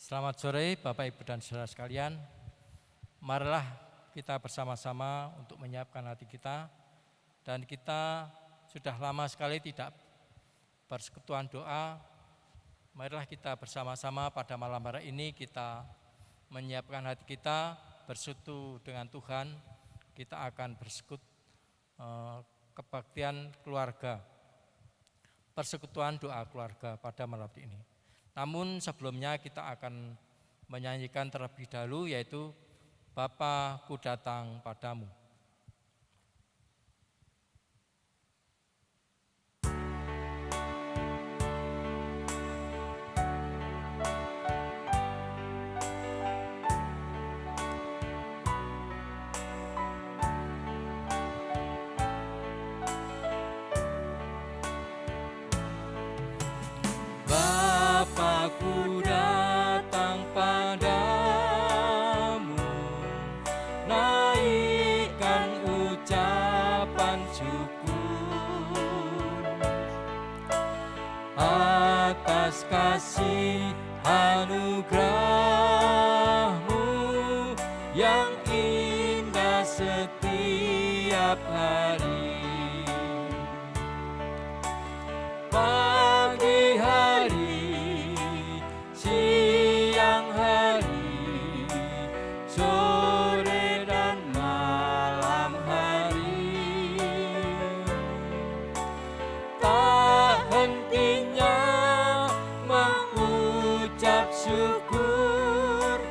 Selamat sore Bapak Ibu dan saudara sekalian. Marilah kita bersama-sama untuk menyiapkan hati kita. Dan kita sudah lama sekali tidak persekutuan doa. Marilah kita bersama-sama pada malam hari ini kita menyiapkan hati kita, bersekutu dengan Tuhan. Kita akan bersekutu kebaktian keluarga, persekutuan doa keluarga pada malam ini. Namun sebelumnya kita akan menyanyikan terlebih dahulu, yaitu Bapa ku datang padamu. Aku datang padamu, naikkan ucapan syukur atas kasih anugerah-Mu yang indah setiap hari. Pagi hari, siang hari, sore dan malam hari, tak hentinya mengucap syukur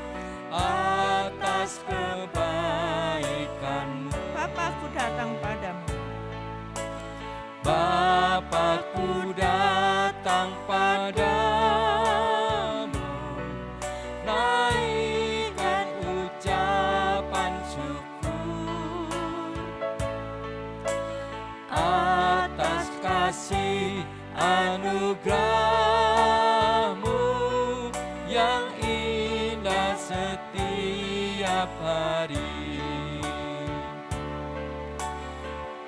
atas kebaikan-Mu. Bapakku datang padamu. Bapakku datang padamu, naikkan ucapan syukur atas kasih anugerah-Mu yang indah setiap hari.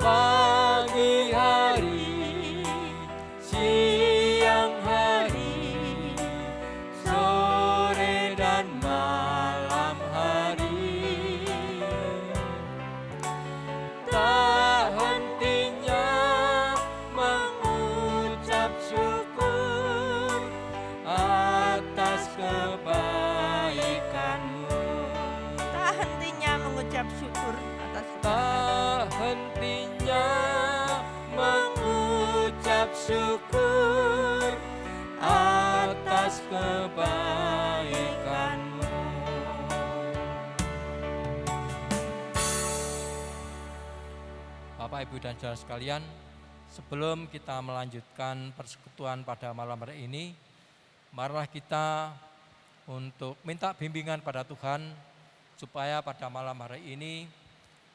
Pagi hari, siang hari, sore dan malam hari, tak hentinya mengucap syukur atas kebaikan-Mu. Tak hentinya mengucap syukur atas Tak hentinya mengucap syukur atas kebaikan-Mu. Bapak, Ibu, dan saudara sekalian, sebelum kita melanjutkan persekutuan pada malam hari ini, marilah kita untuk minta bimbingan pada Tuhan, supaya pada malam hari ini,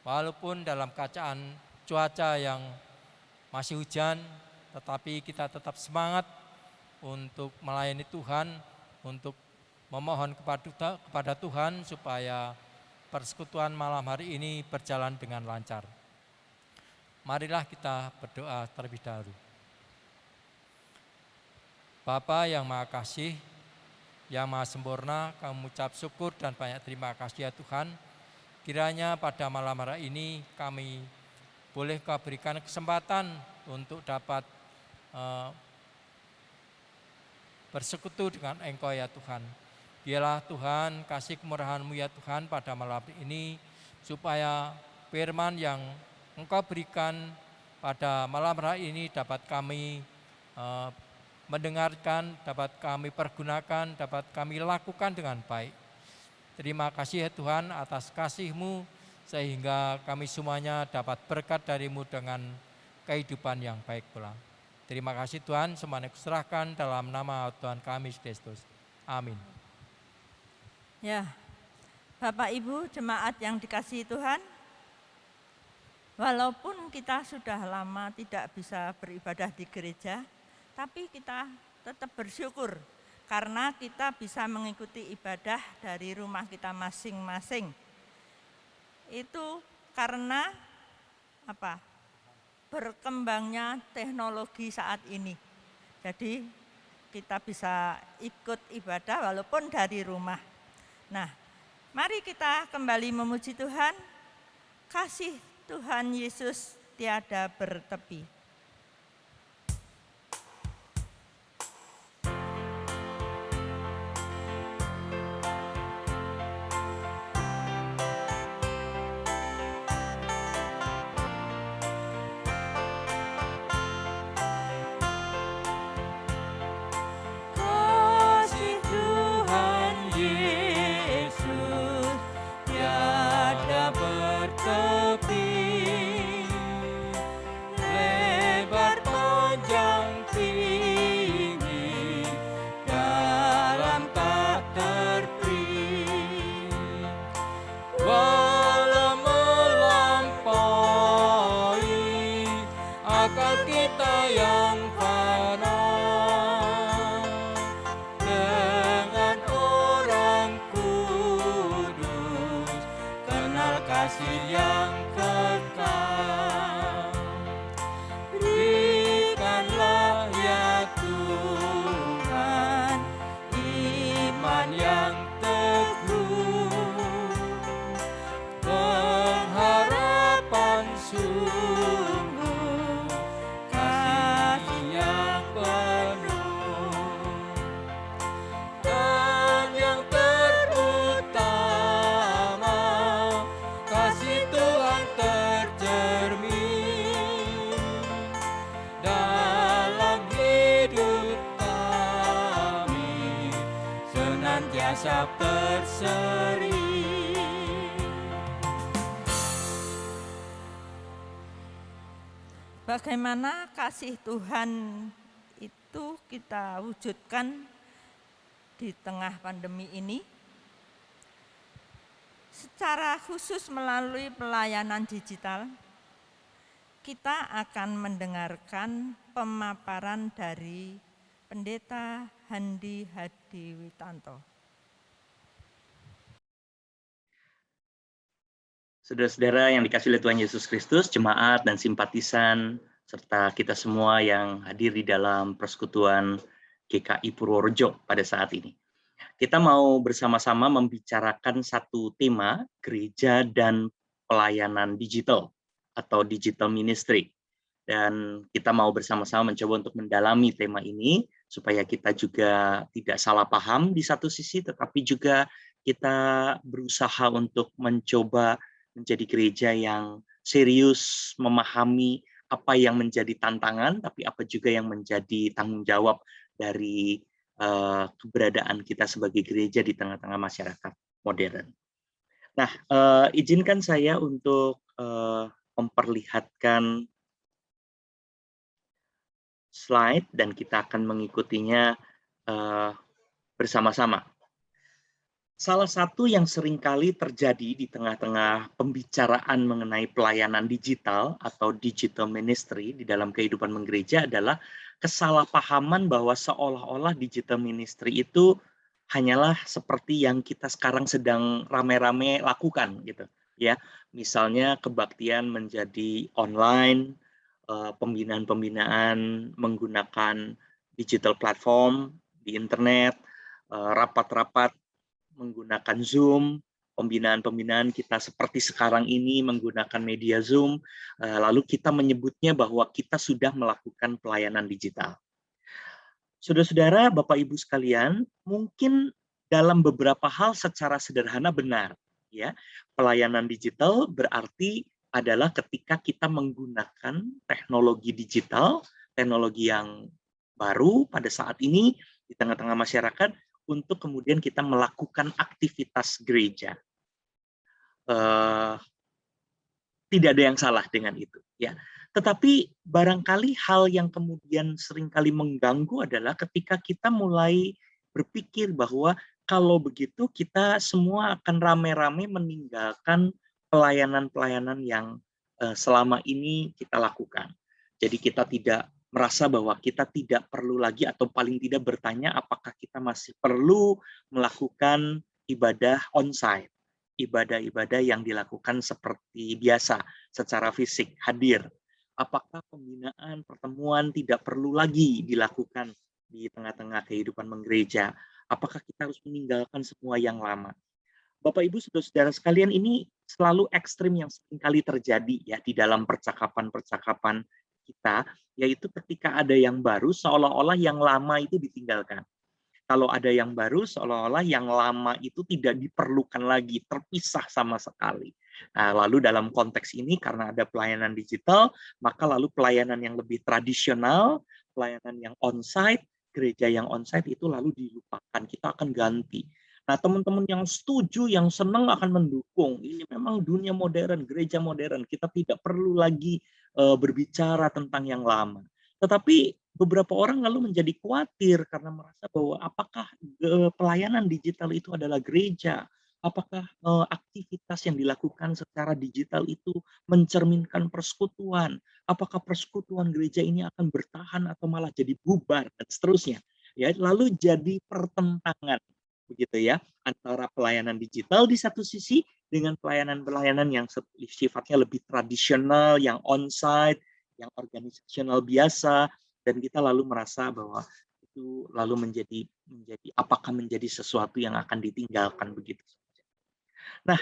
walaupun dalam keadaan cuaca yang masih hujan, tetapi kita tetap semangat untuk melayani Tuhan, untuk memohon kepada Tuhan supaya persekutuan malam hari ini berjalan dengan lancar. Marilah kita berdoa terlebih dahulu. Bapa yang Maha Kasih, yang Maha Sempurna, kami mengucap syukur dan banyak terima kasih ya Tuhan. Kiranya pada malam hari ini kami boleh Kau berikan kesempatan untuk dapat bersekutu dengan Engkau ya Tuhan. Biarlah Tuhan kasih kemurahan-Mu ya Tuhan pada malam ini, supaya firman yang Engkau berikan pada malam hari ini dapat kami mendengarkan, dapat kami pergunakan, dapat kami lakukan dengan baik. Terima kasih ya Tuhan atas kasih-Mu, sehingga kami semuanya dapat berkat dari-Mu dengan kehidupan yang baik pula. Terima kasih Tuhan, semuanya kuserahkan dalam nama Tuhan kami Kristus. Amin. Ya, Bapak Ibu jemaat yang dikasihi Tuhan, walaupun kita sudah lama tidak bisa beribadah di gereja, tapi kita tetap bersyukur karena kita bisa mengikuti ibadah dari rumah kita masing-masing. Itu karena berkembangnya teknologi saat ini. Jadi kita bisa ikut ibadah walaupun dari rumah. Nah, mari kita kembali memuji Tuhan. Kasih Tuhan Yesus tiada bertepi. Kasih Tuhan Yesus tiada bertepi, lebar panjang tinggi, dalam tak terperi, walau melampaui akal kita yang fana. Dengan orang kudus kenal kasih yang kekal. Berikanlah ya Tuhan iman yang teguh, pengharapan sungguh, kasih yang penuh. Dan yang terutama, kasih Tuhan tercermin dalam hidup kami, senantiasa berseri. Bagaimana kasih Tuhan itu kita wujudkan di tengah pandemi ini? Secara khusus melalui pelayanan digital, kita akan mendengarkan pemaparan dari Pendeta Handi Hadiwitanto. Saudara-saudara yang dikasihi oleh Tuhan Yesus Kristus, jemaat dan simpatisan, serta kita semua yang hadir di dalam persekutuan GKI Purworejo pada saat ini. Kita mau bersama-sama membicarakan satu tema, gereja dan pelayanan digital atau digital ministry. Dan kita mau bersama-sama mencoba untuk mendalami tema ini, supaya kita juga tidak salah paham di satu sisi, tetapi juga kita berusaha untuk mencoba menjadi gereja yang serius memahami apa yang menjadi tantangan, tapi apa juga yang menjadi tanggung jawab dari keberadaan kita sebagai gereja di tengah-tengah masyarakat modern. Nah, izinkan saya untuk memperlihatkan slide dan kita akan mengikutinya bersama-sama. Salah satu yang seringkali terjadi di tengah-tengah pembicaraan mengenai pelayanan digital atau digital ministry di dalam kehidupan menggereja adalah kesalahpahaman bahwa seolah-olah digital ministry itu hanyalah seperti yang kita sekarang sedang rame-rame lakukan gitu ya. Misalnya kebaktian menjadi online, pembinaan-pembinaan menggunakan digital platform di internet, rapat-rapat menggunakan Zoom, pembinaan-pembinaan kita seperti sekarang ini menggunakan media Zoom, lalu kita menyebutnya bahwa kita sudah melakukan pelayanan digital. Saudara-saudara, Bapak Ibu sekalian, mungkin dalam beberapa hal secara sederhana benar, ya. Pelayanan digital berarti adalah ketika kita menggunakan teknologi digital, teknologi yang baru pada saat ini di tengah-tengah masyarakat, untuk kemudian kita melakukan aktivitas gereja. Tidak ada yang salah dengan itu, ya. Tetapi barangkali hal yang kemudian seringkali mengganggu adalah ketika kita mulai berpikir bahwa kalau begitu kita semua akan rame-rame meninggalkan pelayanan-pelayanan yang selama ini kita lakukan. Jadi kita tidak merasa bahwa kita tidak perlu lagi atau paling tidak bertanya apakah kita masih perlu melakukan ibadah onsite, ibadah-ibadah yang dilakukan seperti biasa, secara fisik, hadir. Apakah pembinaan, pertemuan tidak perlu lagi dilakukan di tengah-tengah kehidupan menggereja? Apakah kita harus meninggalkan semua yang lama? Bapak Ibu saudara-saudara sekalian, ini selalu ekstrim yang seringkali terjadi ya di dalam percakapan-percakapan kita, yaitu ketika ada yang baru seolah-olah yang lama itu ditinggalkan. Kalau ada yang baru, seolah-olah yang lama itu tidak diperlukan lagi, terpisah sama sekali. Nah, lalu dalam konteks ini, karena ada pelayanan digital, maka lalu pelayanan yang lebih tradisional, pelayanan yang onsite, gereja yang onsite itu lalu dilupakan. Kita akan ganti. Nah, teman-teman yang setuju, yang senang akan mendukung. Ini memang dunia modern, gereja modern. Kita tidak perlu lagi berbicara tentang yang lama. Tetapi beberapa orang lalu menjadi khawatir karena merasa bahwa apakah pelayanan digital itu adalah gereja? Apakah aktivitas yang dilakukan secara digital itu mencerminkan persekutuan? Apakah persekutuan gereja ini akan bertahan atau malah jadi bubar dan seterusnya? Ya, lalu jadi pertentangan begitu ya antara pelayanan digital di satu sisi dengan pelayanan-pelayanan yang sifatnya lebih tradisional, yang onsite, yang organisasional biasa, dan kita lalu merasa bahwa itu lalu menjadi apakah menjadi sesuatu yang akan ditinggalkan begitu saja. Nah,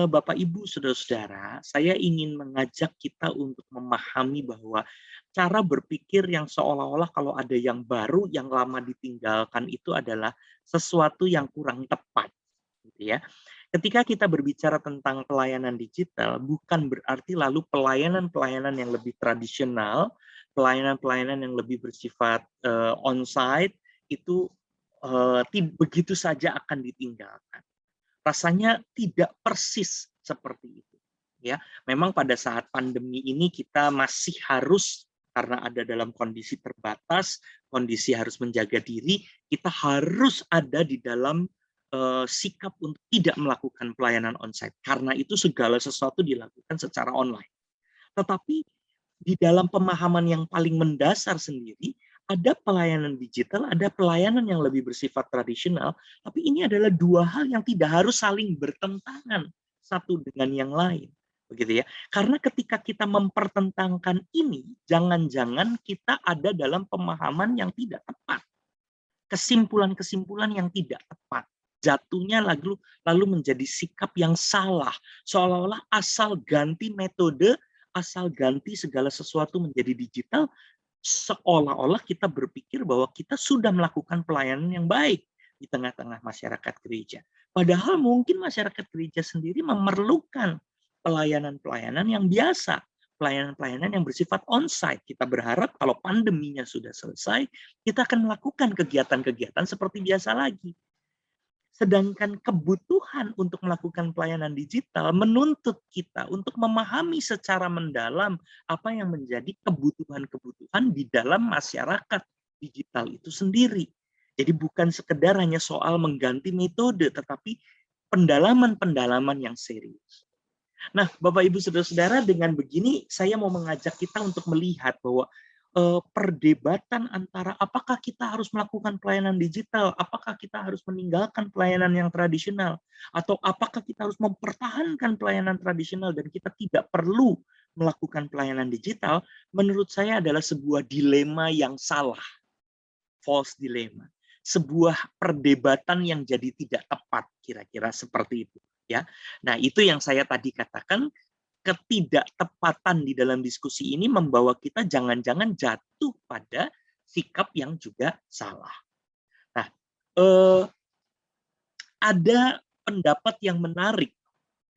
Bapak Ibu saudara-saudara, saya ingin mengajak kita untuk memahami bahwa cara berpikir yang seolah-olah kalau ada yang baru, yang lama ditinggalkan itu adalah sesuatu yang kurang tepat, gitu ya. Ketika kita berbicara tentang pelayanan digital, bukan berarti lalu pelayanan-pelayanan yang lebih tradisional, pelayanan-pelayanan yang lebih bersifat onsite itu begitu saja akan ditinggalkan. Rasanya tidak persis seperti itu. Ya, memang pada saat pandemi ini kita masih harus, karena ada dalam kondisi terbatas, kondisi harus menjaga diri, kita harus ada di dalam sikap untuk tidak melakukan pelayanan onsite. Karena itu segala sesuatu dilakukan secara online. Tetapi di dalam pemahaman yang paling mendasar sendiri, ada pelayanan digital, ada pelayanan yang lebih bersifat tradisional, tapi ini adalah dua hal yang tidak harus saling bertentangan satu dengan yang lain. Begitu ya. Karena ketika kita mempertentangkan ini, jangan-jangan kita ada dalam pemahaman yang tidak tepat. Kesimpulan-kesimpulan yang tidak tepat. Jatuhnya lalu menjadi sikap yang salah. Seolah-olah asal ganti metode, asal ganti segala sesuatu menjadi digital, seolah-olah kita berpikir bahwa kita sudah melakukan pelayanan yang baik di tengah-tengah masyarakat gereja. Padahal mungkin masyarakat gereja sendiri memerlukan pelayanan-pelayanan yang biasa, pelayanan-pelayanan yang bersifat onsite. Kita berharap kalau pandeminya sudah selesai, kita akan melakukan kegiatan-kegiatan seperti biasa lagi. Sedangkan kebutuhan untuk melakukan pelayanan digital menuntut kita untuk memahami secara mendalam apa yang menjadi kebutuhan-kebutuhan di dalam masyarakat digital itu sendiri. Jadi bukan sekedar hanya soal mengganti metode, tetapi pendalaman-pendalaman yang serius. Nah, Bapak Ibu Saudara-saudara, dengan begini saya mau mengajak kita untuk melihat bahwa perdebatan antara apakah kita harus melakukan pelayanan digital, apakah kita harus meninggalkan pelayanan yang tradisional, atau apakah kita harus mempertahankan pelayanan tradisional dan kita tidak perlu melakukan pelayanan digital, menurut saya adalah sebuah dilema yang salah, false dilemma, sebuah perdebatan yang jadi tidak tepat, kira-kira seperti itu. Ya, nah itu yang saya tadi katakan. Ketidaktepatan di dalam diskusi ini membawa kita jangan-jangan jatuh pada sikap yang juga salah. Nah, ada pendapat yang menarik.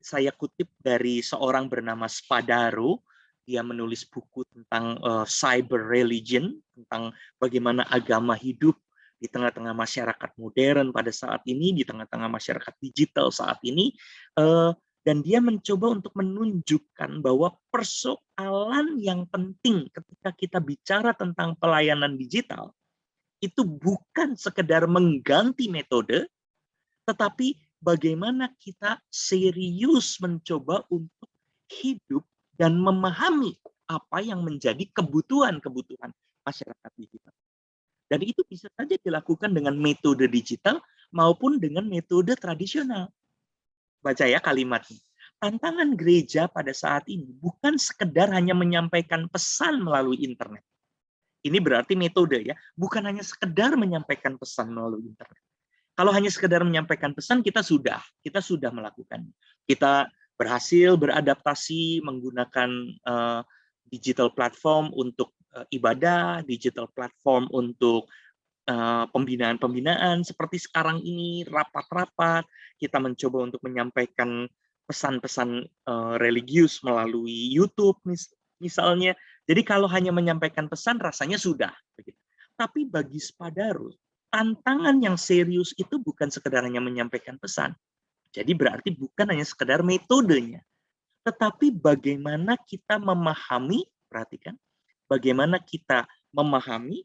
Saya kutip dari seorang bernama Spadaro. Dia menulis buku tentang cyber religion, tentang bagaimana agama hidup di tengah-tengah masyarakat modern pada saat ini, di tengah-tengah masyarakat digital saat ini. Dan dia mencoba untuk menunjukkan bahwa persoalan yang penting ketika kita bicara tentang pelayanan digital itu bukan sekedar mengganti metode, tetapi bagaimana kita serius mencoba untuk hidup dan memahami apa yang menjadi kebutuhan-kebutuhan masyarakat digital. Dan itu bisa saja dilakukan dengan metode digital maupun dengan metode tradisional. Baca ya kalimatnya. Tantangan gereja pada saat ini bukan sekedar hanya menyampaikan pesan melalui internet. Ini berarti metode ya, bukan hanya sekedar menyampaikan pesan melalui internet. Kalau hanya sekedar menyampaikan pesan, kita sudah melakukan. Kita berhasil beradaptasi menggunakan digital platform untuk ibadah, digital platform untuk pembinaan-pembinaan seperti sekarang ini, rapat-rapat, kita mencoba untuk menyampaikan pesan-pesan religius melalui YouTube misalnya. Jadi kalau hanya menyampaikan pesan rasanya sudah. Tapi bagi Spadaru, tantangan yang serius itu bukan sekedar hanya menyampaikan pesan. Jadi berarti bukan hanya sekedar metodenya, tetapi bagaimana kita memahami, perhatikan, bagaimana kita memahami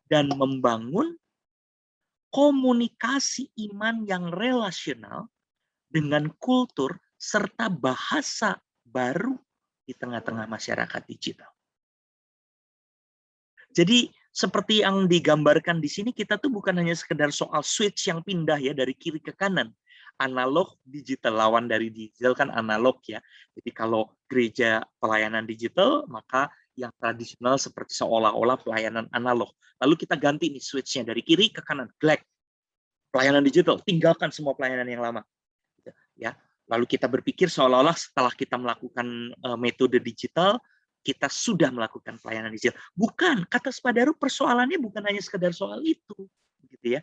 dan membangun komunikasi iman yang relasional dengan kultur serta bahasa baru di tengah-tengah masyarakat digital. Jadi seperti yang digambarkan di sini, kita tuh bukan hanya sekedar soal switch yang pindah ya dari kiri ke kanan. Analog, digital, lawan dari digital kan analog ya. Jadi kalau gereja pelayanan digital, maka yang tradisional seperti seolah-olah pelayanan analog. Lalu kita ganti nih switch-nya dari kiri ke kanan, black. Pelayanan digital, tinggalkan semua pelayanan yang lama. Ya. Lalu kita berpikir seolah-olah setelah kita melakukan metode digital, kita sudah melakukan pelayanan digital. Bukan, kata Spadaru persoalannya bukan hanya sekedar soal itu, gitu ya.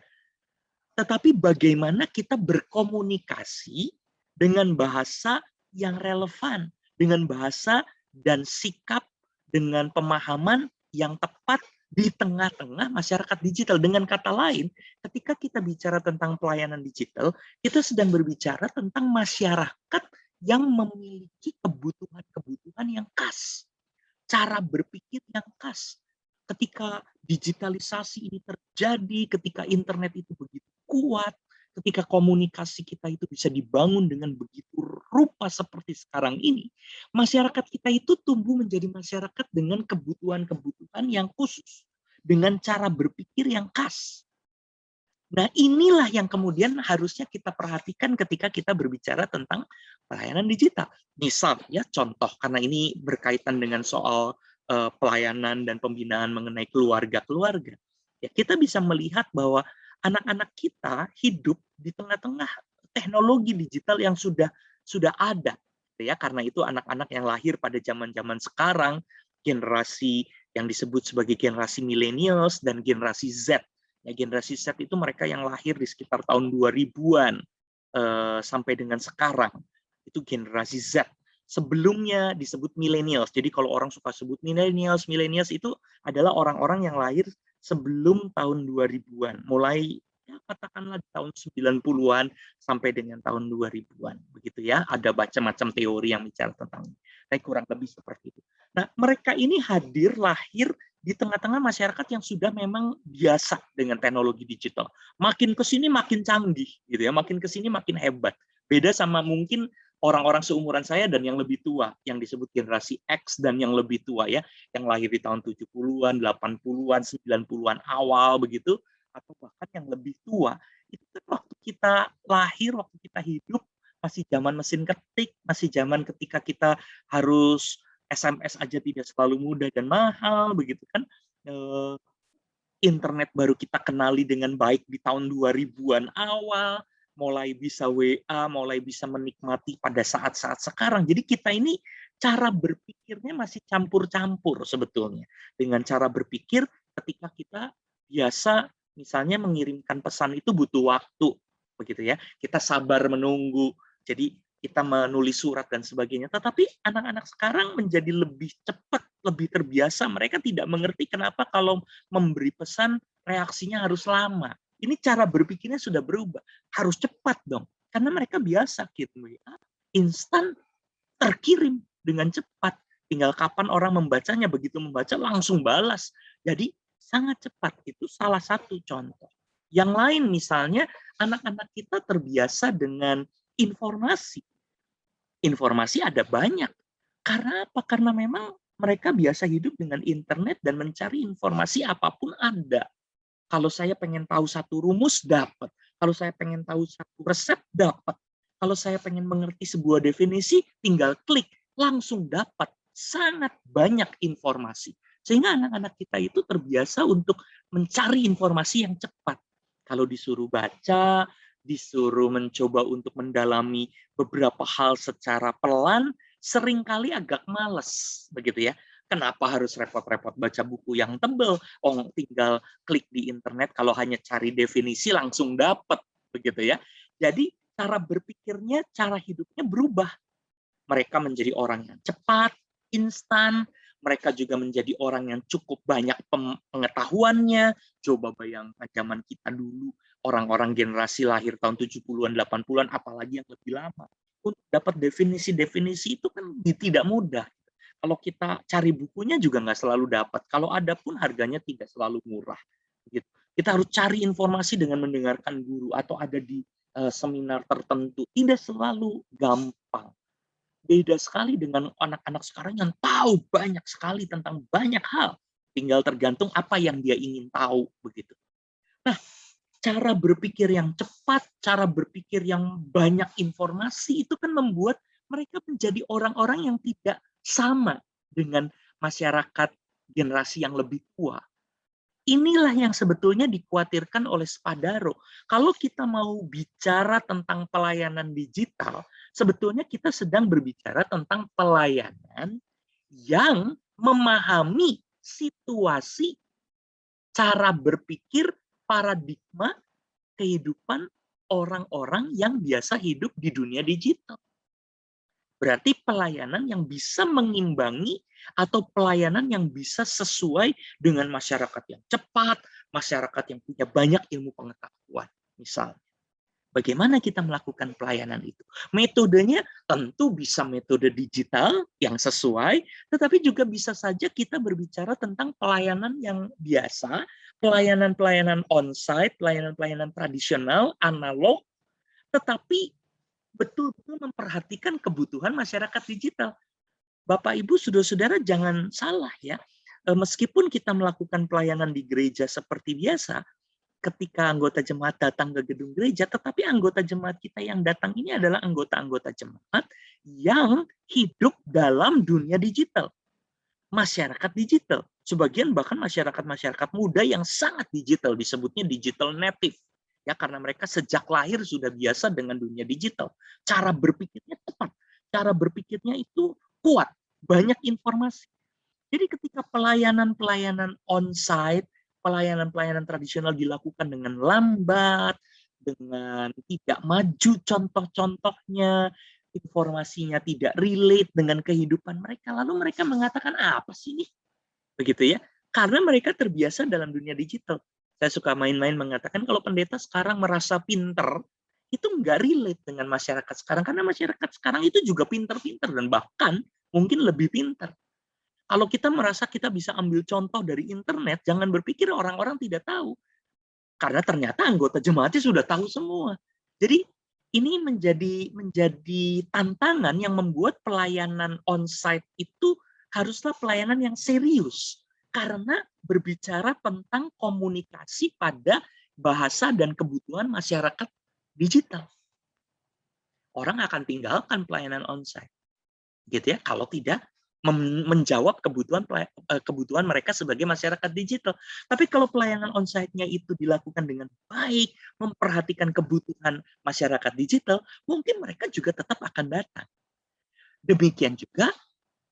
Tetapi bagaimana kita berkomunikasi dengan bahasa yang relevan, dengan bahasa dan sikap, dengan pemahaman yang tepat di tengah-tengah masyarakat digital. Dengan kata lain, ketika kita bicara tentang pelayanan digital, kita sedang berbicara tentang masyarakat yang memiliki kebutuhan-kebutuhan yang khas. Cara berpikir yang khas. Ketika digitalisasi ini terjadi, ketika internet itu begitu kuat, ketika komunikasi kita itu bisa dibangun dengan begitu rupa seperti sekarang ini, masyarakat kita itu tumbuh menjadi masyarakat dengan kebutuhan-kebutuhan yang khusus, dengan cara berpikir yang khas. Nah, inilah yang kemudian harusnya kita perhatikan ketika kita berbicara tentang pelayanan digital. Misal, ya contoh, karena ini berkaitan dengan soal pelayanan dan pembinaan mengenai keluarga-keluarga. Ya, kita bisa melihat bahwa anak-anak kita hidup di tengah-tengah teknologi digital yang sudah ada. Ya, karena itu anak-anak yang lahir pada zaman-zaman sekarang, generasi yang disebut sebagai generasi millennials dan generasi Z. Ya, generasi Z itu mereka yang lahir di sekitar tahun 2000-an sampai dengan sekarang. Itu generasi Z. Sebelumnya disebut millennials. Jadi kalau orang suka sebut millennials itu adalah orang-orang yang lahir sebelum tahun 2000-an. Mulai ya katakanlah tahun 90-an sampai dengan tahun 2000-an. Begitu ya. Ada macam-macam teori yang bicara tentang ini. Tapi kurang lebih seperti itu. Nah, mereka ini lahir di tengah-tengah masyarakat yang sudah memang biasa dengan teknologi digital. Makin ke sini makin canggih gitu ya, makin ke sini makin hebat. Beda sama mungkin orang-orang seumuran saya dan yang lebih tua, yang disebut generasi X dan yang lebih tua ya, yang lahir di tahun 70-an, 80-an, 90-an awal begitu, atau bahkan yang lebih tua. Itu kan waktu kita lahir, waktu kita hidup masih zaman mesin ketik, masih zaman ketika kita harus SMS aja tidak selalu mudah dan mahal, begitu kan. Internet baru kita kenali dengan baik di tahun 2000-an awal, mulai bisa WA, mulai bisa menikmati pada saat-saat sekarang. Jadi kita ini cara berpikirnya masih campur-campur sebetulnya. Dengan cara berpikir ketika kita biasa misalnya mengirimkan pesan itu butuh waktu, begitu ya. Kita sabar menunggu. Jadi kita menulis surat dan sebagainya. Tetapi anak-anak sekarang menjadi lebih cepat, lebih terbiasa. Mereka tidak mengerti kenapa kalau memberi pesan reaksinya harus lama. Ini cara berpikirnya sudah berubah. Harus cepat dong. Karena mereka biasa kirim WA, instan terkirim dengan cepat. Tinggal kapan orang membacanya, begitu membaca langsung balas. Jadi sangat cepat. Itu salah satu contoh. Yang lain misalnya anak-anak kita terbiasa dengan informasi. Informasi ada banyak. Karena apa? Karena memang mereka biasa hidup dengan internet dan mencari informasi apapun ada. Kalau saya pengen tahu satu rumus, dapat. Kalau saya pengen tahu satu resep, dapat. Kalau saya pengen mengerti sebuah definisi, tinggal klik, langsung dapat. Sangat banyak informasi. Sehingga anak-anak kita itu terbiasa untuk mencari informasi yang cepat. Kalau disuruh baca, disuruh mencoba untuk mendalami beberapa hal secara pelan, seringkali agak males, begitu ya. Kenapa harus repot-repot baca buku yang tebal? Oh, tinggal klik di internet, kalau hanya cari definisi langsung dapat, begitu ya. Jadi cara berpikirnya, cara hidupnya berubah. Mereka menjadi orang yang cepat, instan, mereka juga menjadi orang yang cukup banyak pengetahuannya. Coba bayangkan zaman kita dulu, orang-orang generasi lahir tahun 70-an, 80-an, apalagi yang lebih lama. Untuk dapat definisi-definisi itu kan tidak mudah. Kalau kita cari bukunya juga nggak selalu dapat. Kalau ada pun harganya tidak selalu murah. Gitu. Kita harus cari informasi dengan mendengarkan guru atau ada di seminar tertentu. Tidak selalu gampang. Beda sekali dengan anak-anak sekarang yang tahu banyak sekali tentang banyak hal. Tinggal tergantung apa yang dia ingin tahu, begitu. Nah, cara berpikir yang cepat, cara berpikir yang banyak informasi itu kan membuat mereka menjadi orang-orang yang tidak sama dengan masyarakat generasi yang lebih tua. Inilah yang sebetulnya dikhawatirkan oleh Spadaro. Kalau kita mau bicara tentang pelayanan digital, sebetulnya kita sedang berbicara tentang pelayanan yang memahami situasi, cara berpikir, paradigma kehidupan orang-orang yang biasa hidup di dunia digital. Berarti pelayanan yang bisa mengimbangi atau pelayanan yang bisa sesuai dengan masyarakat yang cepat, masyarakat yang punya banyak ilmu pengetahuan. Misalnya, bagaimana kita melakukan pelayanan itu? Metodenya tentu bisa metode digital yang sesuai, tetapi juga bisa saja kita berbicara tentang pelayanan yang biasa, pelayanan-pelayanan on-site, pelayanan-pelayanan tradisional, analog, tetapi betul-betul memperhatikan kebutuhan masyarakat digital. Bapak, Ibu, saudara-saudara jangan salah ya. Meskipun kita melakukan pelayanan di gereja seperti biasa, ketika anggota jemaat datang ke gedung gereja, tetapi anggota jemaat kita yang datang ini adalah anggota-anggota jemaat yang hidup dalam dunia digital. Masyarakat digital. Sebagian bahkan masyarakat-masyarakat muda yang sangat digital, disebutnya digital native. Ya, karena mereka sejak lahir sudah biasa dengan dunia digital. Cara berpikirnya tepat, cara berpikirnya itu kuat, banyak informasi. Jadi ketika pelayanan-pelayanan on-site, pelayanan-pelayanan tradisional dilakukan dengan lambat, dengan tidak maju contoh-contohnya, informasinya tidak relate dengan kehidupan mereka, lalu mereka mengatakan, apa sih ini? Begitu ya. Karena mereka terbiasa dalam dunia digital. Saya suka main-main mengatakan kalau pendeta sekarang merasa pinter, itu nggak relate dengan masyarakat sekarang. Karena masyarakat sekarang itu juga pinter-pinter dan bahkan mungkin lebih pinter. Kalau kita merasa kita bisa ambil contoh dari internet, jangan berpikir orang-orang tidak tahu. Karena ternyata anggota jemaatnya sudah tahu semua. Jadi ini menjadi tantangan yang membuat pelayanan on-site itu haruslah pelayanan yang serius. Karena berbicara tentang komunikasi pada bahasa dan kebutuhan masyarakat digital. Orang akan tinggalkan pelayanan onsite, gitu ya, kalau tidak menjawab kebutuhan mereka sebagai masyarakat digital. Tapi kalau pelayanan onsite-nya itu dilakukan dengan baik, memperhatikan kebutuhan masyarakat digital, mungkin mereka juga tetap akan datang. Demikian juga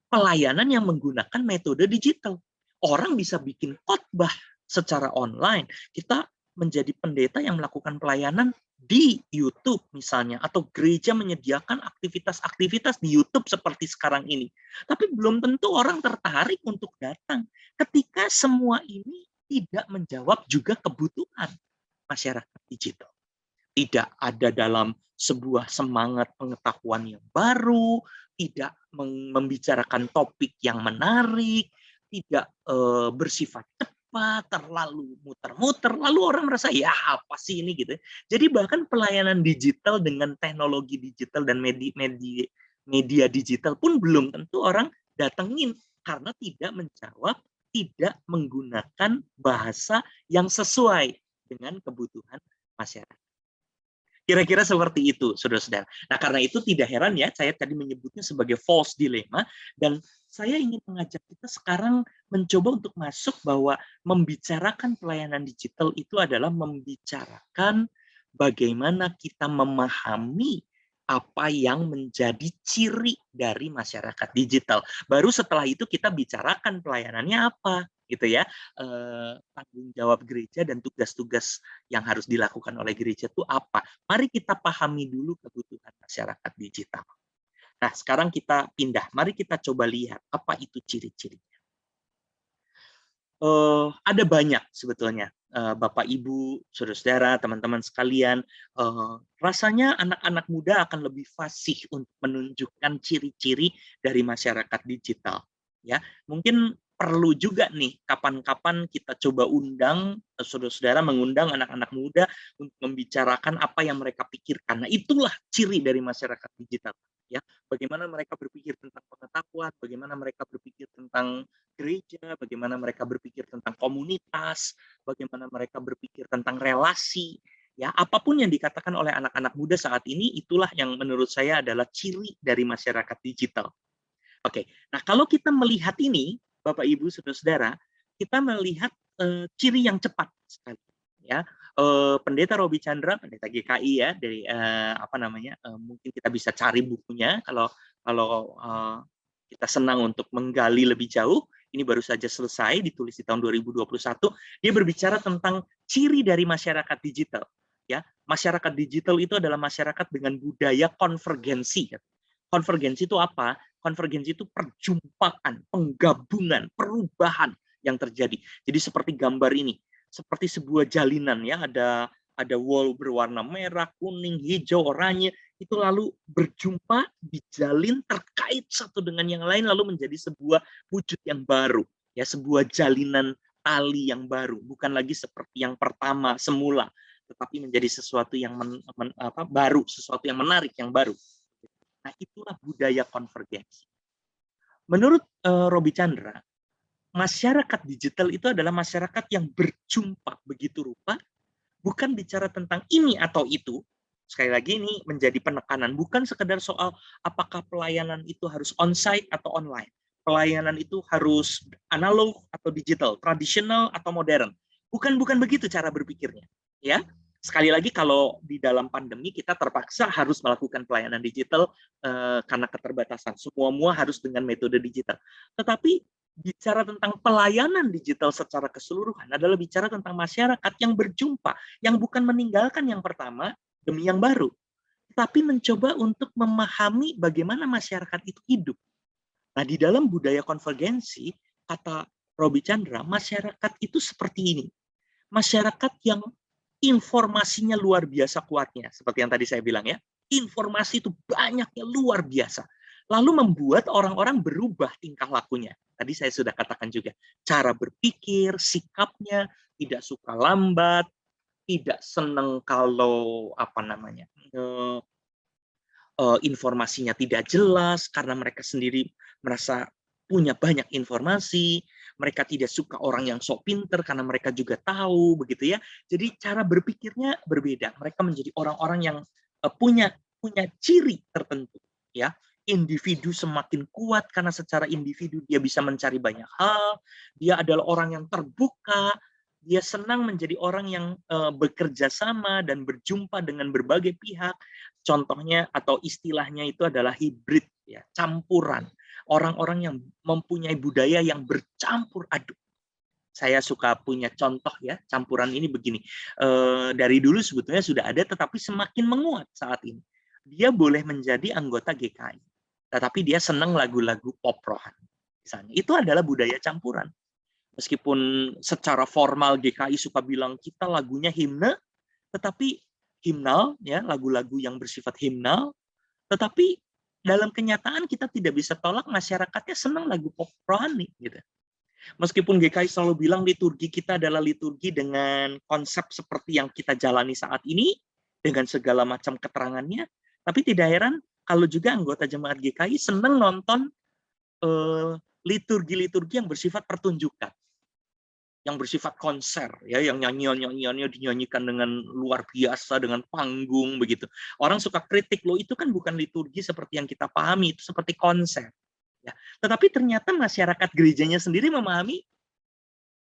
pelayanan yang menggunakan metode digital. Orang bisa bikin khotbah secara online. Kita menjadi pendeta yang melakukan pelayanan di YouTube misalnya, atau gereja menyediakan aktivitas-aktivitas di YouTube seperti sekarang ini. Tapi belum tentu orang tertarik untuk datang ketika semua ini tidak menjawab juga kebutuhan masyarakat digital. Tidak ada dalam sebuah semangat pengetahuan yang baru, tidak membicarakan topik yang menarik, tidak bersifat cepat, terlalu muter-muter, lalu orang merasa ya apa sih ini gitu. Jadi bahkan pelayanan digital dengan teknologi digital dan media digital pun belum tentu orang datengin karena tidak menjawab, tidak menggunakan bahasa yang sesuai dengan kebutuhan masyarakat. Kira-kira seperti itu, saudara-saudara. Nah, karena itu tidak heran ya, saya tadi menyebutnya sebagai false dilemma, dan saya ingin mengajak kita sekarang mencoba untuk masuk bahwa membicarakan pelayanan digital itu adalah membicarakan bagaimana kita memahami apa yang menjadi ciri dari masyarakat digital. Baru setelah itu kita bicarakan pelayanannya apa, gitu ya. Tanggung jawab gereja dan tugas-tugas yang harus dilakukan oleh gereja itu apa. Mari kita pahami dulu kebutuhan masyarakat digital. Nah, sekarang kita pindah. Mari kita coba lihat apa itu ciri-cirinya. Ada banyak sebetulnya, Bapak, Ibu, saudara-saudara, teman-teman sekalian. Rasanya anak-anak muda akan lebih fasih untuk menunjukkan ciri-ciri dari masyarakat digital. Ya, mungkin perlu juga nih kapan-kapan kita coba undang saudara-saudara, mengundang anak-anak muda untuk membicarakan apa yang mereka pikirkan. Nah, itulah ciri dari masyarakat digital. Ya, bagaimana mereka berpikir tentang pengetahuan, bagaimana mereka berpikir tentang gereja, bagaimana mereka berpikir tentang komunitas, bagaimana mereka berpikir tentang relasi, ya apapun yang dikatakan oleh anak-anak muda saat ini, itulah yang menurut saya adalah ciri dari masyarakat digital. Oke, nah kalau kita melihat ini, Bapak Ibu Saudara-saudara, kita melihat ciri yang cepat sekali, ya. Pendeta Robi Chandra, pendeta GKI ya, dari mungkin kita bisa cari bukunya kalau kita senang untuk menggali lebih jauh. Ini baru saja selesai, ditulis di tahun 2021. Dia berbicara tentang ciri dari masyarakat digital. Ya, masyarakat digital itu adalah masyarakat dengan budaya konvergensi. Konvergensi itu apa? Konvergensi itu perjumpaan, penggabungan, perubahan yang terjadi. Jadi seperti gambar ini, seperti sebuah jalinan ya, ada wall berwarna merah, kuning, hijau, oranye, itu lalu berjumpa, dijalin, terkait satu dengan yang lain, lalu menjadi sebuah wujud yang baru, ya, sebuah jalinan tali yang baru, bukan lagi seperti yang pertama semula, tetapi menjadi sesuatu yang baru, sesuatu yang menarik, yang baru. Nah, itulah budaya konvergensi. Menurut Robi Chandra, masyarakat digital itu adalah masyarakat yang berjumpa begitu rupa, bukan bicara tentang ini atau itu. Sekali lagi ini menjadi penekanan, bukan sekedar soal apakah pelayanan itu harus on-site atau online. Pelayanan itu harus analog atau digital, tradisional atau modern. Bukan begitu cara berpikirnya, ya. Sekali lagi kalau di dalam pandemi kita terpaksa harus melakukan pelayanan digital karena keterbatasan. Semua harus dengan metode digital. Tetapi bicara tentang pelayanan digital secara keseluruhan adalah bicara tentang masyarakat yang berjumpa, yang bukan meninggalkan yang pertama demi yang baru, tapi mencoba untuk memahami bagaimana masyarakat itu hidup. Nah, di dalam budaya konvergensi, kata Robi Chandra, masyarakat itu seperti ini. Masyarakat yang informasinya luar biasa kuatnya, seperti yang tadi saya bilang ya, informasi itu banyaknya luar biasa. Lalu membuat orang-orang berubah tingkah lakunya. Tadi saya sudah katakan juga, cara berpikir, sikapnya, tidak suka lambat, tidak senang kalau informasinya tidak jelas karena mereka sendiri merasa punya banyak informasi. Mereka tidak suka orang yang sok pinter karena mereka juga tahu, begitu ya. Jadi cara berpikirnya berbeda. Mereka menjadi orang-orang yang punya ciri tertentu, ya. Individu semakin kuat karena secara individu dia bisa mencari banyak hal. Dia adalah orang yang terbuka. Dia senang menjadi orang yang bekerja sama dan berjumpa dengan berbagai pihak. Contohnya atau istilahnya itu adalah hibrid, ya, campuran. Orang-orang yang mempunyai budaya yang bercampur aduk. Saya suka punya contoh ya, campuran ini begini. Dari dulu sebetulnya sudah ada, tetapi semakin menguat saat ini. Dia boleh menjadi anggota GKI, tetapi dia senang lagu-lagu pop rohan. Misalnya, itu adalah budaya campuran. Meskipun secara formal GKI suka bilang kita lagunya himne, tetapi himnal, ya, lagu-lagu yang bersifat himnal, tetapi dalam kenyataan kita tidak bisa tolak masyarakatnya senang lagu pop rohani, gitu. Meskipun GKI selalu bilang liturgi kita adalah liturgi dengan konsep seperti yang kita jalani saat ini, dengan segala macam keterangannya, tapi tidak heran kalau juga anggota jemaat GKI senang nonton liturgi-liturgi yang bersifat pertunjukan. yang bersifat konser, ya, yang nyanyiannya dinyanyikan dengan luar biasa, dengan panggung begitu. Orang suka kritik, loh itu kan bukan liturgi seperti yang kita pahami, itu seperti konser. Ya. Tetapi ternyata masyarakat gerejanya sendiri memahami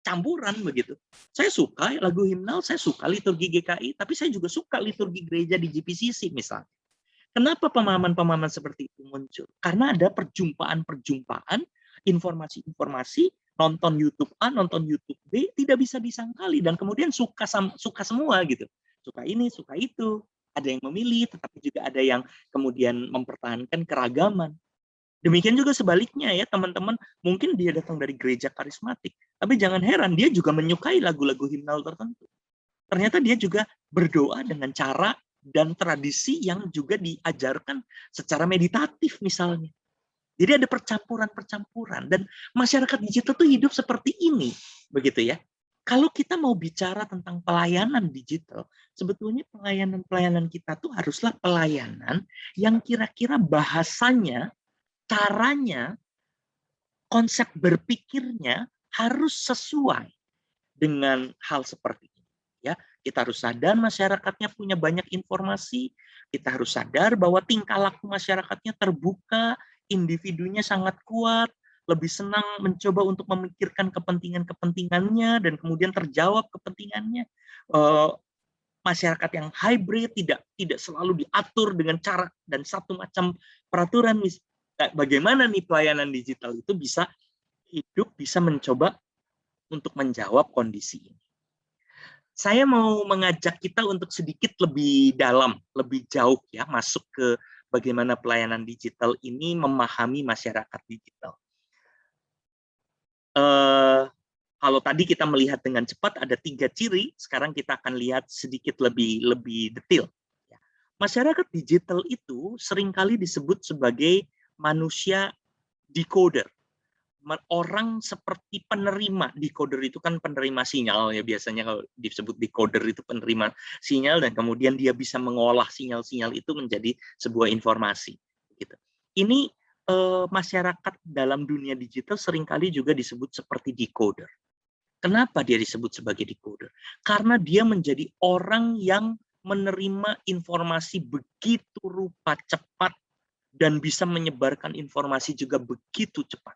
campuran begitu. Saya suka lagu himnal, saya suka liturgi GKI, tapi saya juga suka liturgi gereja di GPCC misalnya. Kenapa pemahaman-pemahaman seperti itu muncul? Karena ada perjumpaan-perjumpaan, informasi-informasi, nonton YouTube A, nonton YouTube B, tidak bisa disangkali, dan kemudian suka semua gitu. Suka ini, suka itu. Ada yang memilih, tetapi juga ada yang kemudian mempertahankan keragaman. Demikian juga sebaliknya ya teman-teman, mungkin dia datang dari gereja karismatik, tapi jangan heran dia juga menyukai lagu-lagu himnal tertentu. Ternyata dia juga berdoa dengan cara dan tradisi yang juga diajarkan secara meditatif misalnya. Jadi ada percampuran-percampuran, dan masyarakat digital tuh hidup seperti ini, begitu ya. Kalau kita mau bicara tentang pelayanan digital, sebetulnya pelayanan-pelayanan kita tuh haruslah pelayanan yang kira-kira bahasanya, caranya, konsep berpikirnya harus sesuai dengan hal seperti ini. Ya, kita harus sadar masyarakatnya punya banyak informasi, kita harus sadar bahwa tingkah laku masyarakatnya terbuka, individunya sangat kuat, lebih senang mencoba untuk memikirkan kepentingan-kepentingannya dan kemudian terjawab kepentingannya. Masyarakat yang hybrid, tidak selalu diatur dengan cara dan satu macam peraturan. Bagaimana nih pelayanan digital itu bisa hidup, bisa mencoba untuk menjawab kondisi ini. Saya mau mengajak kita untuk sedikit lebih dalam, lebih jauh ya, masuk ke bagaimana pelayanan digital ini memahami masyarakat digital. Kalau tadi kita melihat dengan cepat ada 3 ciri, sekarang kita akan lihat sedikit lebih detail. Masyarakat digital itu seringkali disebut sebagai manusia decoder. Orang seperti penerima. Decoder itu kan penerima sinyal ya, biasanya kalau disebut decoder itu penerima sinyal, dan kemudian dia bisa mengolah sinyal-sinyal itu menjadi sebuah informasi gitu. Ini masyarakat dalam dunia digital seringkali juga disebut seperti decoder. Kenapa dia disebut sebagai decoder? Karena dia menjadi orang yang menerima informasi begitu rupa cepat dan bisa menyebarkan informasi juga begitu cepat.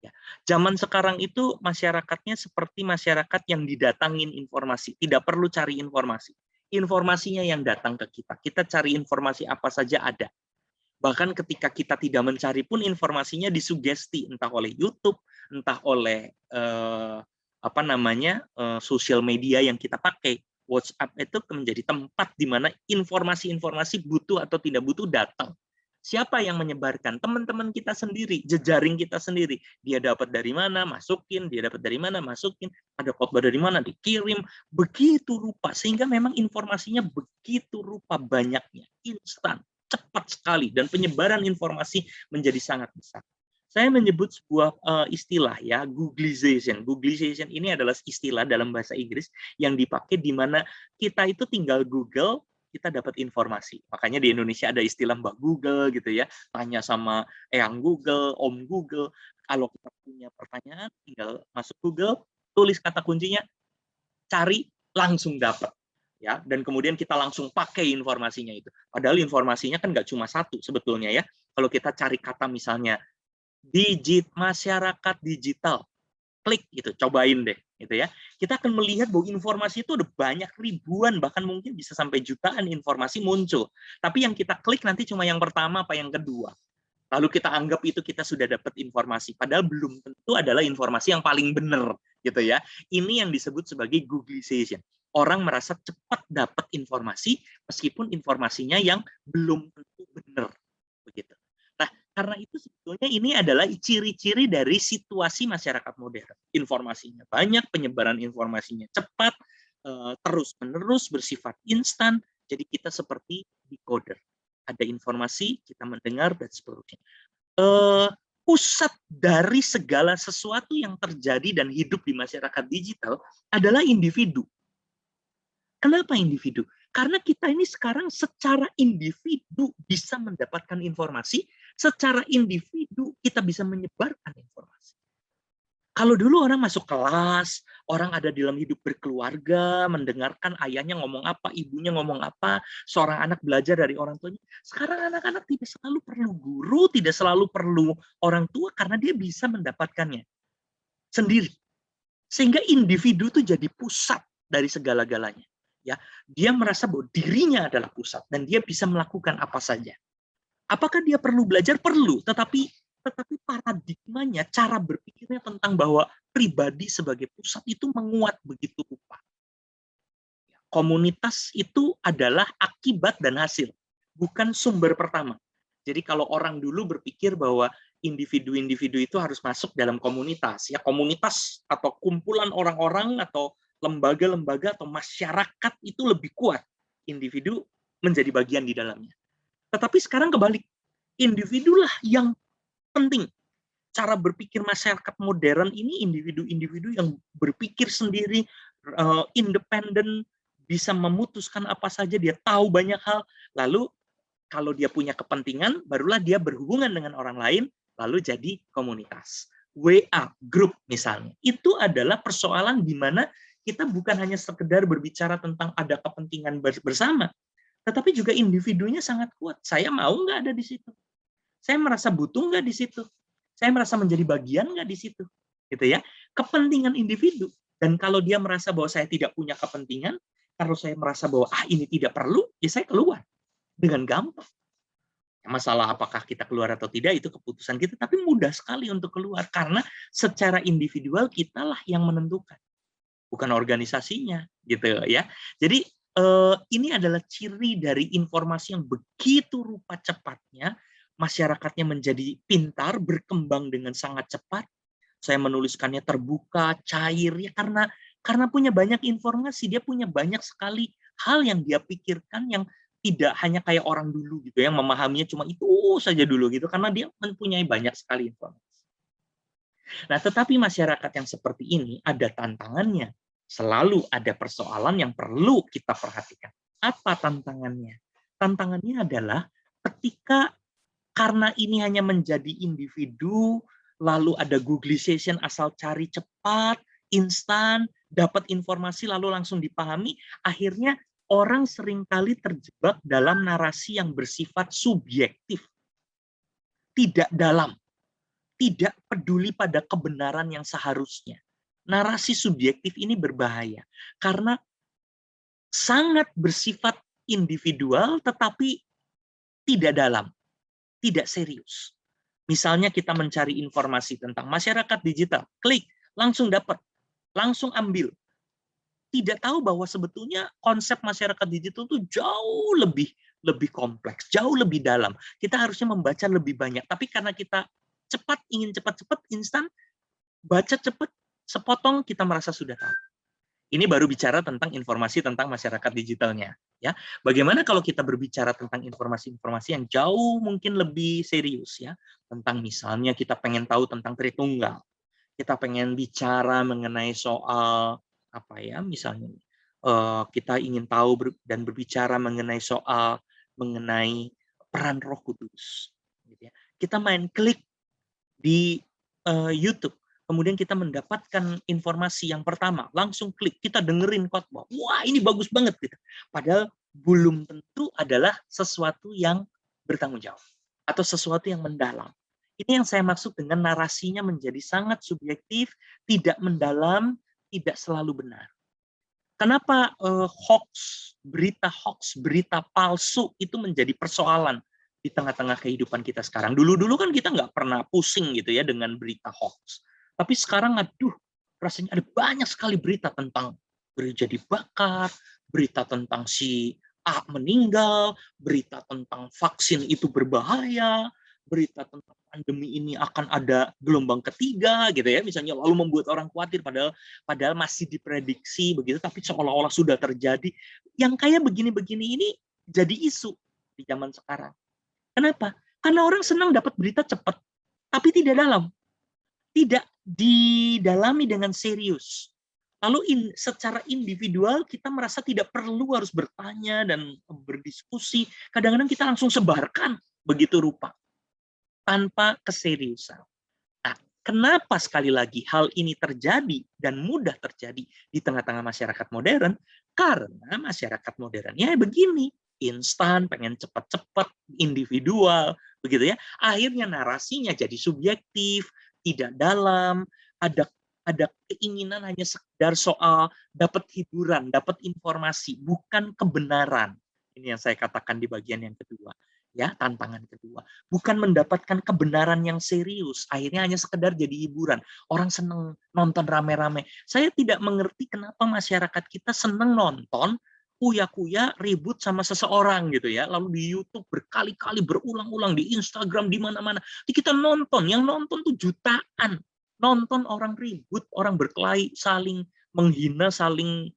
Ya. Zaman sekarang itu masyarakatnya seperti masyarakat yang didatangin informasi, tidak perlu cari informasi. Informasinya yang datang ke kita. Kita cari informasi apa saja ada. Bahkan ketika kita tidak mencari pun informasinya disugesti, entah oleh YouTube, entah oleh sosial media yang kita pakai. WhatsApp itu menjadi tempat di mana informasi-informasi butuh atau tidak butuh datang. Siapa yang menyebarkan? Teman-teman kita sendiri, jejaring kita sendiri. Dia dapat dari mana, masukin. Dia dapat dari mana, masukin. Ada khotbah dari mana, dikirim. Begitu rupa, sehingga memang informasinya begitu rupa banyaknya, instan, cepat sekali, dan penyebaran informasi menjadi sangat besar. Saya menyebut sebuah istilah ya, Googleization. Googleization ini adalah istilah dalam bahasa Inggris yang dipakai di mana kita itu tinggal Google, kita dapat informasi. Makanya di Indonesia ada istilah Mbak Google gitu ya, tanya sama Eyang Google, Om Google. Kalau kita punya pertanyaan, tinggal masuk Google, tulis kata kuncinya, cari, langsung dapat. Ya, dan kemudian kita langsung pakai informasinya itu. Padahal informasinya kan nggak cuma satu sebetulnya ya. Kalau kita cari kata misalnya masyarakat digital, klik gitu, cobain deh gitu ya. Kita akan melihat bahwa informasi itu ada banyak ribuan, bahkan mungkin bisa sampai jutaan informasi muncul. Tapi yang kita klik nanti cuma yang pertama apa yang kedua. Lalu kita anggap itu kita sudah dapat informasi, padahal belum tentu adalah informasi yang paling benar gitu ya. Ini yang disebut sebagai Googleization. Orang merasa cepat dapat informasi meskipun informasinya yang belum tentu benar begitu. Nah, karena itu sebetulnya ini adalah ciri-ciri dari situasi masyarakat modern. Informasinya banyak, penyebaran informasinya cepat, terus-menerus, bersifat instan, jadi kita seperti decoder. Ada informasi, kita mendengar, dan seterusnya. Pusat dari segala sesuatu yang terjadi dan hidup di masyarakat digital adalah individu. Kenapa individu? Karena kita ini sekarang secara individu bisa mendapatkan informasi, secara individu kita bisa menyebarkan informasi. Kalau dulu orang masuk kelas, orang ada dalam hidup berkeluarga, mendengarkan ayahnya ngomong apa, ibunya ngomong apa, seorang anak belajar dari orang tuanya. Sekarang anak-anak tidak selalu perlu guru, tidak selalu perlu orang tua, karena dia bisa mendapatkannya sendiri. Sehingga individu itu jadi pusat dari segala-galanya. Ya, dia merasa bahwa dirinya adalah pusat dan dia bisa melakukan apa saja. Apakah dia perlu belajar? Perlu, tetapi paradigmanya, cara berpikirnya tentang bahwa pribadi sebagai pusat itu menguat begitu rupa. Komunitas itu adalah akibat dan hasil, bukan sumber pertama. Jadi kalau orang dulu berpikir bahwa individu-individu itu harus masuk dalam komunitas, ya komunitas atau kumpulan orang-orang atau lembaga-lembaga atau masyarakat itu lebih kuat, individu menjadi bagian di dalamnya. Tetapi sekarang kebalik, individulah yang penting. Cara berpikir masyarakat modern ini individu-individu yang berpikir sendiri, independen, bisa memutuskan apa saja, dia tahu banyak hal, lalu kalau dia punya kepentingan, barulah dia berhubungan dengan orang lain, lalu jadi komunitas. WA, grup misalnya, itu adalah persoalan di mana kita bukan hanya sekedar berbicara tentang ada kepentingan bersama, tetapi juga individunya sangat kuat. Saya mau nggak ada di situ? Saya merasa butuh nggak di situ? Saya merasa menjadi bagian nggak di situ? Gitu ya. Kepentingan individu. Dan kalau dia merasa bahwa saya tidak punya kepentingan, kalau saya merasa bahwa ini tidak perlu, ya saya keluar dengan gampang. Masalah apakah kita keluar atau tidak itu keputusan kita, tapi mudah sekali untuk keluar karena secara individual kitalah yang menentukan, bukan organisasinya, gitu ya. Jadi ini adalah ciri dari informasi yang begitu rupa cepatnya, masyarakatnya menjadi pintar, berkembang dengan sangat cepat. Saya menuliskannya terbuka, cair, ya karena punya banyak informasi, dia punya banyak sekali hal yang dia pikirkan yang tidak hanya kayak orang dulu gitu, yang memahaminya cuma itu saja dulu gitu, karena dia mempunyai banyak sekali informasi. Nah, tetapi masyarakat yang seperti ini ada tantangannya. Selalu ada persoalan yang perlu kita perhatikan. Apa tantangannya? Tantangannya adalah ketika karena ini hanya menjadi individu, lalu ada Googleization asal cari cepat, instan, dapat informasi lalu langsung dipahami, akhirnya orang seringkali terjebak dalam narasi yang bersifat subjektif. Tidak dalam. Tidak peduli pada kebenaran yang seharusnya. Narasi subjektif ini berbahaya karena sangat bersifat individual tetapi tidak dalam, tidak serius. Misalnya kita mencari informasi tentang masyarakat digital, klik, langsung dapat, langsung ambil. Tidak tahu bahwa sebetulnya konsep masyarakat digital itu jauh lebih kompleks, jauh lebih dalam. Kita harusnya membaca lebih banyak, tapi karena kita cepat, ingin cepat-cepat, instan, baca cepat, sepotong, kita merasa sudah tahu. Ini baru bicara tentang informasi tentang masyarakat digitalnya. Ya, bagaimana kalau kita berbicara tentang informasi-informasi yang jauh mungkin lebih serius ya, tentang misalnya kita pengen tahu tentang Tritunggal, kita pengen bicara mengenai soal apa ya, misalnya kita ingin tahu dan berbicara mengenai peran Roh Kudus. Gitu ya. Kita main klik di YouTube, kemudian kita mendapatkan informasi yang pertama, langsung klik, kita dengerin khotbah, wah ini bagus banget gitu. Padahal belum tentu adalah sesuatu yang bertanggung jawab atau sesuatu yang mendalam. Ini yang saya maksud dengan narasinya menjadi sangat subjektif, tidak mendalam, tidak selalu benar. Kenapa berita palsu itu menjadi persoalan di tengah-tengah kehidupan kita sekarang? Dulu-dulu kan kita nggak pernah pusing gitu ya dengan berita hoax. Tapi sekarang aduh, rasanya ada banyak sekali berita tentang gereja dibakar, berita tentang si A meninggal, berita tentang vaksin itu berbahaya, berita tentang pandemi ini akan ada gelombang ketiga gitu ya, misalnya, lalu membuat orang khawatir padahal masih diprediksi begitu, tapi seolah-olah sudah terjadi. Yang kayak begini-begini ini jadi isu di zaman sekarang. Kenapa? Karena orang senang dapat berita cepat, tapi tidak dalam. Tidak didalami dengan serius. Lalu secara individual kita merasa tidak perlu harus bertanya dan berdiskusi. Kadang-kadang kita langsung sebarkan begitu rupa, tanpa keseriusan. Nah, Kenapa sekali lagi hal ini terjadi dan mudah terjadi di tengah-tengah masyarakat modern? Karena masyarakat modernnya begini, instan, pengen cepat-cepat, individual, begitu ya. Akhirnya narasinya jadi subjektif, tidak dalam, ada keinginan hanya sekedar soal dapat hiburan, dapat informasi, bukan kebenaran. Ini yang saya katakan di bagian yang kedua. Ya, tantangan kedua. Bukan mendapatkan kebenaran yang serius. Akhirnya hanya sekedar jadi hiburan. Orang seneng nonton rame-rame. Saya tidak mengerti kenapa masyarakat kita seneng nonton kuya-kuya ribut sama seseorang gitu ya. Lalu di YouTube berkali-kali berulang-ulang, di Instagram, di mana-mana. Kita nonton, yang nonton tuh jutaan. Nonton orang ribut, orang berkelahi, saling menghina, saling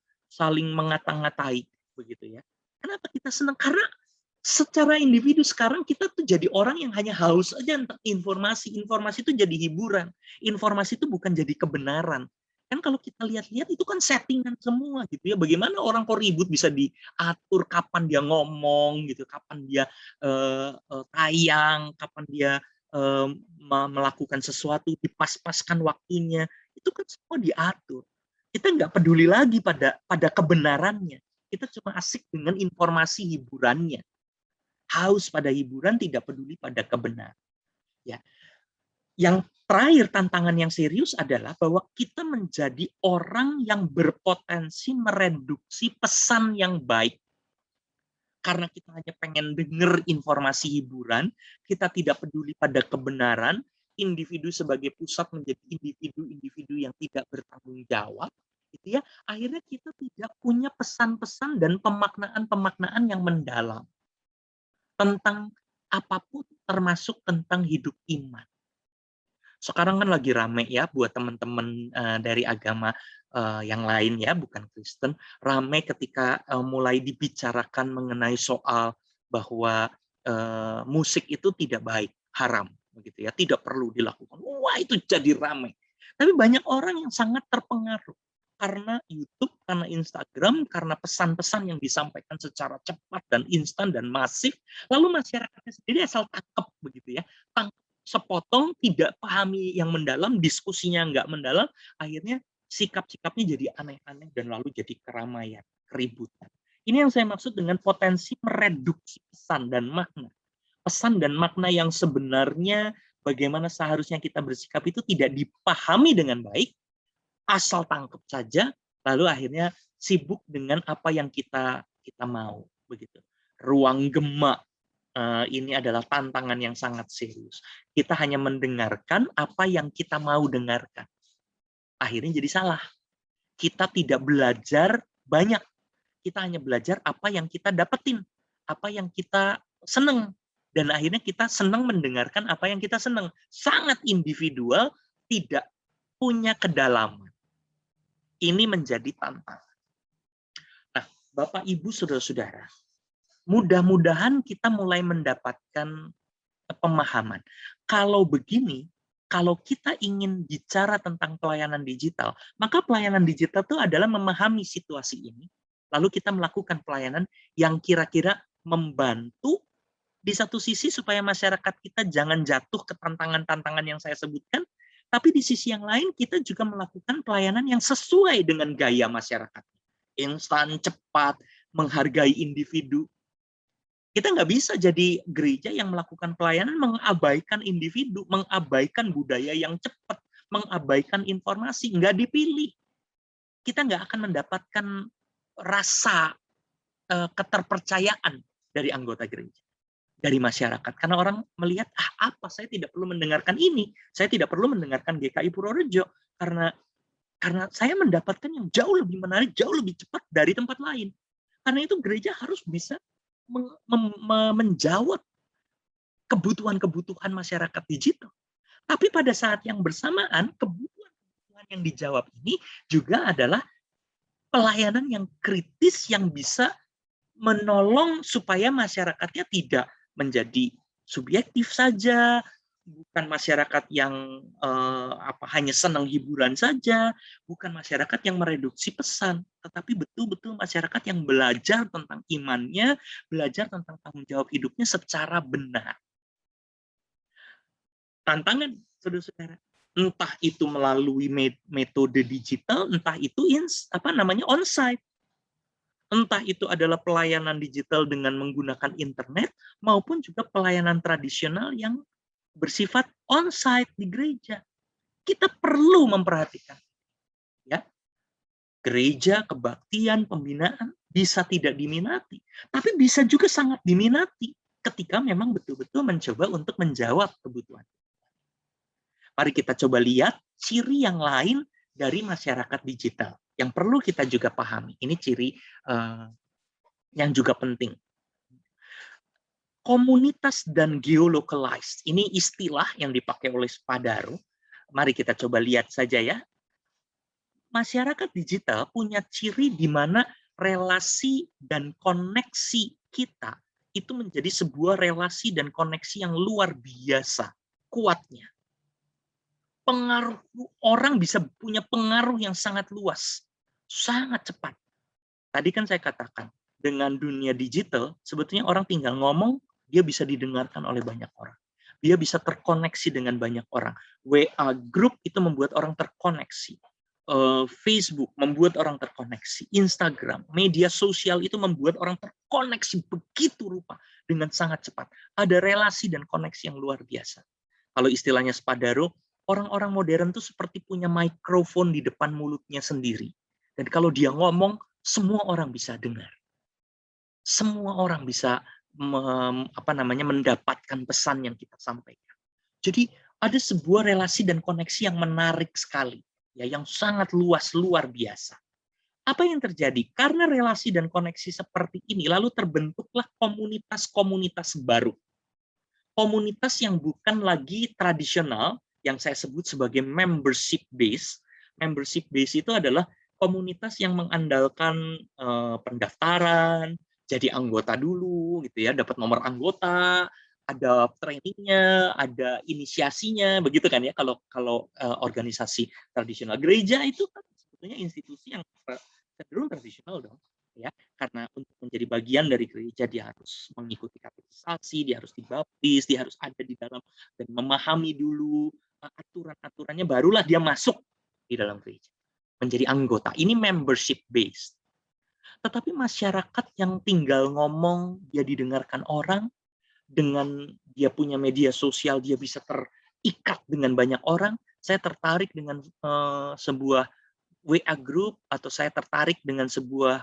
mengata-ngatai begitu ya. Kenapa kita senang? Karena secara individu sekarang kita tuh jadi orang yang hanya haus aja tentang informasi. Informasi itu jadi hiburan. Informasi itu bukan jadi kebenaran. Kan kalau kita lihat-lihat itu kan settingan semua gitu ya. Bagaimana orang kok ribut bisa diatur kapan dia ngomong gitu, kapan dia tayang, kapan dia melakukan sesuatu, dipas-paskan waktunya. Itu kan semua diatur. Kita nggak peduli lagi pada kebenarannya. Kita cuma asik dengan informasi hiburannya. Haus pada hiburan, tidak peduli pada kebenaran. Ya. Yang terakhir, tantangan yang serius adalah bahwa kita menjadi orang yang berpotensi mereduksi pesan yang baik. Karena kita hanya pengen dengar informasi hiburan, kita tidak peduli pada kebenaran, individu sebagai pusat menjadi individu-individu yang tidak bertanggung jawab, gitu ya. Akhirnya kita tidak punya pesan-pesan dan pemaknaan-pemaknaan yang mendalam tentang apapun, termasuk tentang hidup iman. Sekarang kan lagi rame ya buat teman-teman dari agama yang lain ya, bukan Kristen, rame ketika mulai dibicarakan mengenai soal bahwa musik itu tidak baik, haram, begitu ya, tidak perlu dilakukan. Wah, itu jadi rame. Tapi banyak orang yang sangat terpengaruh karena YouTube, karena Instagram, karena pesan-pesan yang disampaikan secara cepat dan instan dan masif, lalu masyarakatnya sendiri asal tangkap begitu ya, tangkap sepotong, tidak pahami yang mendalam, diskusinya nggak mendalam, akhirnya sikap-sikapnya jadi aneh-aneh dan lalu jadi keramaian, keributan. Ini yang saya maksud dengan potensi mereduksi pesan dan makna. Pesan dan makna yang sebenarnya bagaimana seharusnya kita bersikap itu tidak dipahami dengan baik, asal tangkap saja, lalu akhirnya sibuk dengan apa yang kita mau, begitu. Ruang gema ini adalah tantangan yang sangat serius. Kita hanya mendengarkan apa yang kita mau dengarkan. Akhirnya jadi salah. Kita tidak belajar banyak. Kita hanya belajar apa yang kita dapetin, apa yang kita seneng. Dan akhirnya kita senang mendengarkan apa yang kita senang. Sangat individual, tidak punya kedalaman. Ini menjadi tantangan. Nah, Bapak, Ibu, saudara-saudara, mudah-mudahan kita mulai mendapatkan pemahaman. Kalau begini, kalau kita ingin bicara tentang pelayanan digital, maka pelayanan digital itu adalah memahami situasi ini, lalu kita melakukan pelayanan yang kira-kira membantu di satu sisi supaya masyarakat kita jangan jatuh ke tantangan-tantangan yang saya sebutkan, tapi di sisi yang lain kita juga melakukan pelayanan yang sesuai dengan gaya masyarakat. Instan, cepat, menghargai individu. Kita nggak bisa jadi gereja yang melakukan pelayanan mengabaikan individu, mengabaikan budaya yang cepat, mengabaikan informasi, nggak dipilih. Kita nggak akan mendapatkan rasa keterpercayaan dari anggota gereja, dari masyarakat. Karena orang melihat, apa, saya tidak perlu mendengarkan ini, saya tidak perlu mendengarkan GKI Purworejo, karena saya mendapatkan yang jauh lebih menarik, jauh lebih cepat dari tempat lain. Karena itu gereja harus bisa menjawab kebutuhan-kebutuhan masyarakat digital. Tapi pada saat yang bersamaan, kebutuhan yang dijawab ini juga adalah pelayanan yang kritis yang bisa menolong supaya masyarakatnya tidak menjadi subjektif saja, bukan masyarakat yang hanya senang hiburan saja, bukan masyarakat yang mereduksi pesan, tetapi betul-betul masyarakat yang belajar tentang imannya, belajar tentang tanggung jawab hidupnya secara benar. Tantangan, saudara-saudara, Entah itu melalui metode digital, entah itu onsite. Entah itu adalah pelayanan digital dengan menggunakan internet, maupun juga pelayanan tradisional yang bersifat onsite di gereja. Kita perlu memperhatikan, ya. Gereja, kebaktian, pembinaan bisa tidak diminati, tapi bisa juga sangat diminati ketika memang betul-betul mencoba untuk menjawab kebutuhan. Mari kita coba lihat ciri yang lain dari masyarakat digital yang perlu kita juga pahami. Ini ciri yang juga penting. Komunitas dan geolocalized, ini istilah yang dipakai oleh Spadaro. Mari kita coba lihat saja ya. Masyarakat digital punya ciri di mana relasi dan koneksi kita itu menjadi sebuah relasi dan koneksi yang luar biasa kuatnya. Pengaruh orang bisa punya pengaruh yang sangat luas, sangat cepat. Tadi kan saya katakan, dengan dunia digital, sebetulnya orang tinggal ngomong, dia bisa didengarkan oleh banyak orang. Dia bisa terkoneksi dengan banyak orang. WA group itu membuat orang terkoneksi. Facebook membuat orang terkoneksi. Instagram, media sosial itu membuat orang terkoneksi begitu rupa dengan sangat cepat. Ada relasi dan koneksi yang luar biasa. Kalau istilahnya Spadaro, orang-orang modern itu seperti punya mikrofon di depan mulutnya sendiri. Dan kalau dia ngomong, semua orang bisa dengar. Semua orang bisa mendapatkan pesan yang kita sampaikan. Jadi ada sebuah relasi dan koneksi yang menarik sekali, ya, yang sangat luas, luar biasa. Apa yang terjadi? Karena relasi dan koneksi seperti ini, lalu terbentuklah komunitas-komunitas baru. Komunitas yang bukan lagi tradisional, yang saya sebut sebagai membership base. Membership base itu adalah komunitas yang mengandalkan pendaftaran, jadi anggota dulu, gitu ya, dapat nomor anggota, ada trainingnya, ada inisiasinya, begitu kan ya. Kalau organisasi tradisional, gereja itu kan sebetulnya institusi yang cenderung tradisional dong, ya, karena untuk menjadi bagian dari gereja dia harus mengikuti katekisasi, dia harus dibaptis, dia harus ada di dalam dan memahami dulu aturan-aturannya, barulah dia masuk di dalam gereja menjadi anggota. Ini membership based. Tetapi masyarakat yang tinggal ngomong, dia didengarkan orang, dengan dia punya media sosial, dia bisa terikat dengan banyak orang. Saya tertarik dengan sebuah WA group, atau saya tertarik dengan sebuah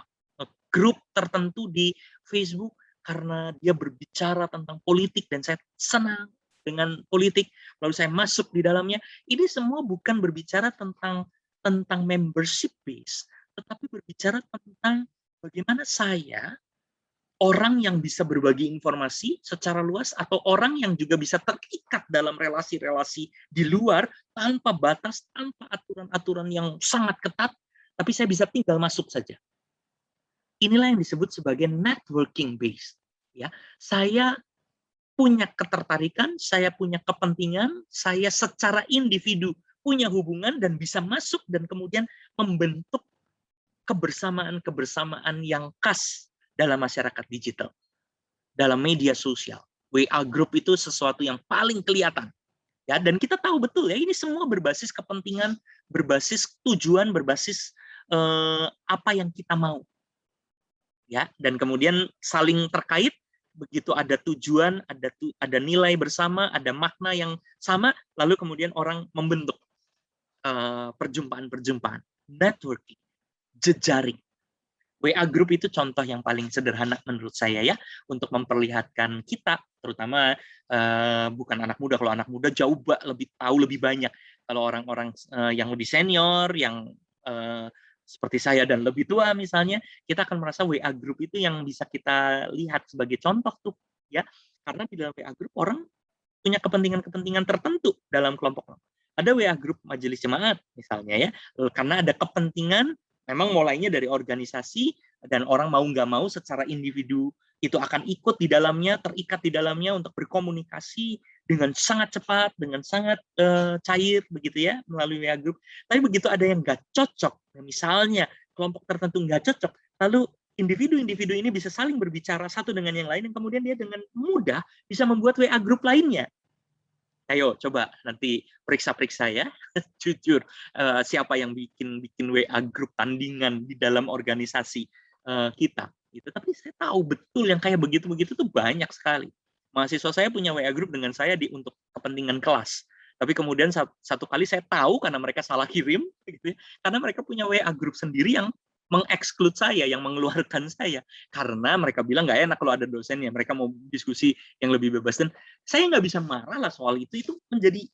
grup tertentu di Facebook karena dia berbicara tentang politik dan saya senang dengan politik, lalu saya masuk di dalamnya. Ini semua bukan berbicara tentang membership base, tetapi berbicara tentang bagaimana saya, orang yang bisa berbagi informasi secara luas, atau orang yang juga bisa terikat dalam relasi-relasi di luar tanpa batas, tanpa aturan-aturan yang sangat ketat, tapi saya bisa tinggal masuk saja. Inilah yang disebut sebagai networking based. Ya, saya punya ketertarikan, saya punya kepentingan, saya secara individu punya hubungan dan bisa masuk dan kemudian membentuk kebersamaan-kebersamaan yang khas dalam masyarakat digital, dalam media sosial. WA group itu sesuatu yang paling kelihatan. Ya, dan kita tahu betul ya, ini semua berbasis kepentingan, berbasis tujuan, berbasis apa yang kita mau. Ya, dan kemudian saling terkait, begitu ada tujuan, ada nilai bersama, ada makna yang sama, lalu kemudian orang membentuk perjumpaan-perjumpaan, networking, jejaring. WA group itu contoh yang paling sederhana menurut saya ya, untuk memperlihatkan kita, terutama bukan anak muda. Kalau anak muda jauh lebih tahu lebih banyak. Kalau orang-orang yang lebih senior, yang seperti saya dan lebih tua misalnya, kita akan merasa WA group itu yang bisa kita lihat sebagai contoh tuh, ya. Karena di dalam WA group orang punya kepentingan-kepentingan tertentu dalam kelompok. Ada WA group majelis jemaat misalnya ya, karena ada kepentingan, memang mulainya dari organisasi, dan orang mau nggak mau secara individu itu akan ikut di dalamnya, terikat di dalamnya untuk berkomunikasi dengan sangat cepat, dengan sangat cair begitu ya, melalui WA group. Tapi begitu ada yang nggak cocok, misalnya kelompok tertentu nggak cocok, lalu individu-individu ini bisa saling berbicara satu dengan yang lain, dan kemudian dia dengan mudah bisa membuat WA group lainnya. Ayo coba nanti periksa-periksa ya, jujur siapa yang bikin WA grup tandingan di dalam organisasi kita. Gitu. Tapi saya tahu betul yang kayak begitu-begitu tuh banyak sekali. Mahasiswa saya punya WA grup dengan saya untuk kepentingan kelas. Tapi kemudian satu kali saya tahu karena mereka salah kirim, gitu ya, karena mereka punya WA grup sendiri yang mengeksklud saya, yang mengeluarkan saya. Karena mereka bilang nggak enak kalau ada dosennya, mereka mau diskusi yang lebih bebas. Dan saya nggak bisa marah lah soal itu menjadi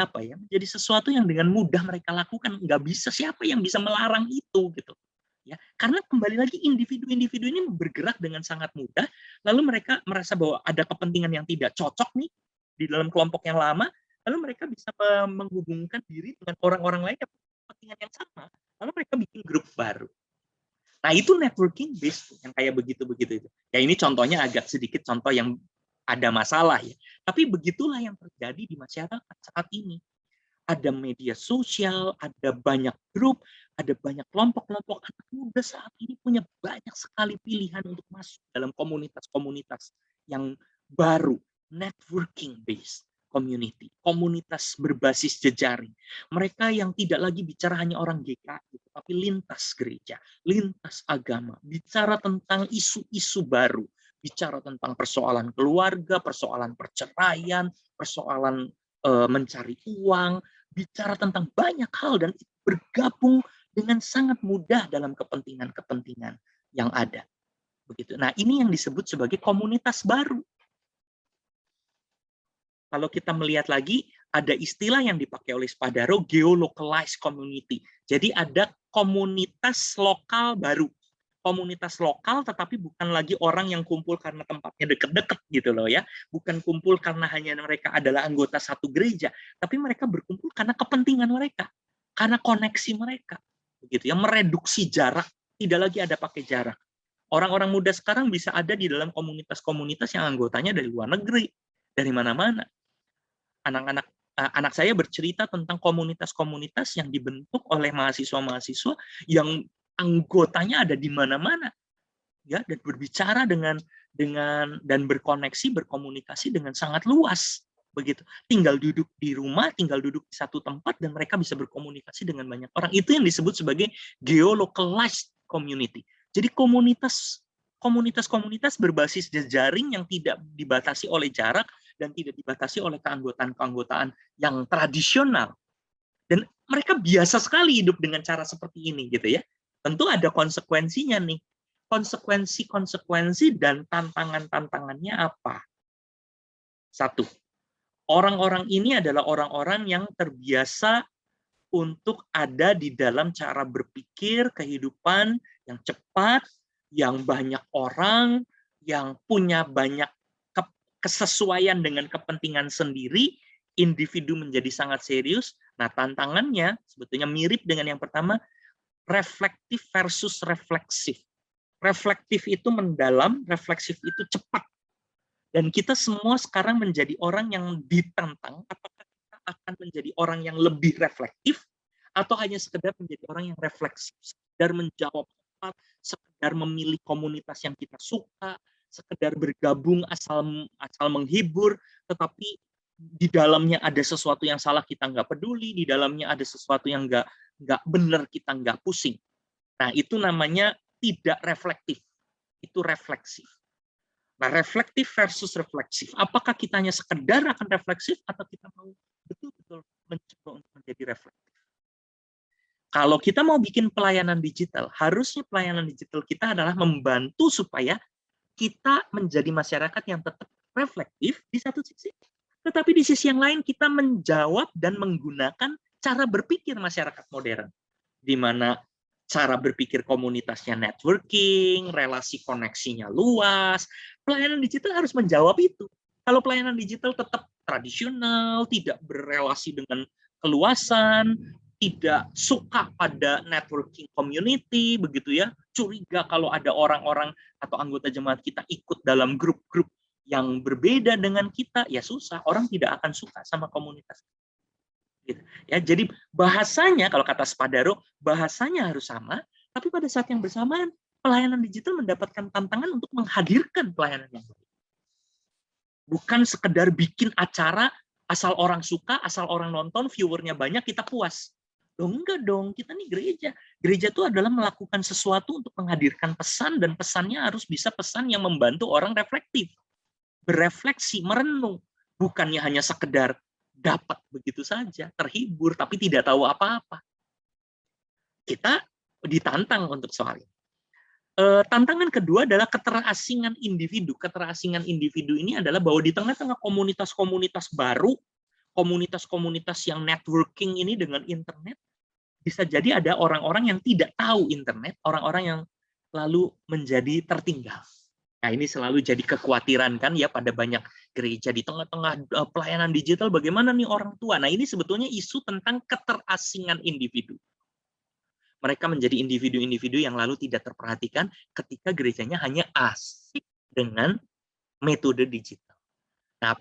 apa ya? Menjadi sesuatu yang dengan mudah mereka lakukan. Nggak bisa, siapa yang bisa melarang itu gitu? Ya, karena kembali lagi individu-individu ini bergerak dengan sangat mudah, lalu mereka merasa bahwa ada kepentingan yang tidak cocok nih di dalam kelompok yang lama, lalu mereka bisa menghubungkan diri dengan orang-orang lain yang punya kepentingan yang sama, lalu mereka bikin grup baru. Nah, itu networking based yang kayak begitu-begitu itu. Ya ini contohnya agak sedikit contoh yang ada masalah ya. Tapi begitulah yang terjadi di masyarakat saat ini. Ada media sosial, ada banyak grup, ada banyak kelompok-kelompok anak muda saat ini punya banyak sekali pilihan untuk masuk dalam komunitas-komunitas yang baru, networking based community, komunitas berbasis jejaring. Mereka yang tidak lagi bicara hanya orang GKI, tapi lintas gereja, lintas agama, bicara tentang isu-isu baru, bicara tentang persoalan keluarga, persoalan perceraian, persoalan mencari uang, bicara tentang banyak hal dan bergabung dengan sangat mudah dalam kepentingan-kepentingan yang ada. Begitu. Nah, ini yang disebut sebagai komunitas baru. Kalau kita melihat lagi, ada istilah yang dipakai oleh Spadaro, geolocalized community. Jadi ada komunitas lokal baru. Komunitas lokal tetapi bukan lagi orang yang kumpul karena tempatnya deket-deket gitu loh ya. Bukan kumpul karena hanya mereka adalah anggota satu gereja, tapi mereka berkumpul karena kepentingan mereka, karena koneksi mereka. Begitu ya, mereduksi jarak, tidak lagi ada pakai jarak. Orang-orang muda sekarang bisa ada di dalam komunitas-komunitas yang anggotanya dari luar negeri, dari mana-mana. Anak saya bercerita tentang komunitas-komunitas yang dibentuk oleh mahasiswa-mahasiswa yang anggotanya ada di mana-mana, ya, dan berbicara dengan dan berkoneksi, berkomunikasi dengan sangat luas, begitu. Tinggal duduk di rumah, tinggal duduk di satu tempat, dan mereka bisa berkomunikasi dengan banyak orang. Itu yang disebut sebagai geolocalized community. Jadi komunitas berbasis jejaring yang tidak dibatasi oleh jarak dan tidak dibatasi oleh keanggotaan yang tradisional. Dan mereka biasa sekali hidup dengan cara seperti ini, gitu ya. Tentu ada konsekuensinya nih. Konsekuensi dan tantangannya apa? Satu, orang-orang ini adalah orang-orang yang terbiasa untuk ada di dalam cara berpikir kehidupan yang cepat, yang banyak orang, yang punya banyak kesesuaian dengan kepentingan sendiri, individu menjadi sangat serius. Nah, tantangannya sebetulnya mirip dengan yang pertama, reflektif versus refleksif. Reflektif itu mendalam, refleksif itu cepat. Dan kita semua sekarang menjadi orang yang ditantang, apakah kita akan menjadi orang yang lebih reflektif, atau hanya sekedar menjadi orang yang refleksif, sekedar menjawab cepat, sekedar memilih komunitas yang kita suka, sekedar bergabung asal menghibur, tetapi di dalamnya ada sesuatu yang salah kita nggak peduli, di dalamnya ada sesuatu yang nggak benar kita nggak pusing. Nah, itu namanya tidak reflektif, itu refleksif. Nah, reflektif versus refleksif. Apakah kita hanya sekedar akan refleksif atau kita mau betul-betul mencoba untuk menjadi reflektif? Kalau kita mau bikin pelayanan digital, harusnya pelayanan digital kita adalah membantu supaya kita menjadi masyarakat yang tetap reflektif di satu sisi, tetapi di sisi yang lain kita menjawab dan menggunakan cara berpikir masyarakat modern, di mana cara berpikir komunitasnya networking, relasi koneksinya luas. Pelayanan digital harus menjawab itu. Kalau pelayanan digital tetap tradisional, tidak berrelasi dengan keluasan, tidak suka pada networking community, begitu ya, curiga kalau ada orang-orang atau anggota jemaat kita ikut dalam grup-grup yang berbeda dengan kita, ya susah, orang tidak akan suka sama komunitas. Gitu. Ya, jadi bahasanya, kalau kata Spadaro, bahasanya harus sama, tapi pada saat yang bersamaan, pelayanan digital mendapatkan tantangan untuk menghadirkan pelayanan yang baik. Bukan sekedar bikin acara Asal orang suka, asal orang nonton, viewernya banyak, kita puas. Loh, enggak dong, kita nih gereja. Gereja itu adalah melakukan sesuatu untuk menghadirkan pesan, dan pesannya harus bisa pesan yang membantu orang reflektif, berefleksi, merenung. Bukannya hanya sekedar dapat begitu saja, terhibur, tapi tidak tahu apa-apa. Kita ditantang untuk soal ini. Tantangan kedua adalah keterasingan individu. Keterasingan individu ini adalah bahwa di tengah-tengah komunitas-komunitas baru, komunitas-komunitas yang networking ini dengan internet, bisa jadi ada orang-orang yang tidak tahu internet, orang-orang yang lalu menjadi tertinggal. Nah, ini selalu jadi kekhawatiran kan ya pada banyak gereja di tengah-tengah pelayanan digital, bagaimana nih orang tua. Nah, ini sebetulnya isu tentang keterasingan individu. Mereka menjadi individu-individu yang lalu tidak terperhatikan ketika gerejanya hanya asik dengan metode digital. Nah,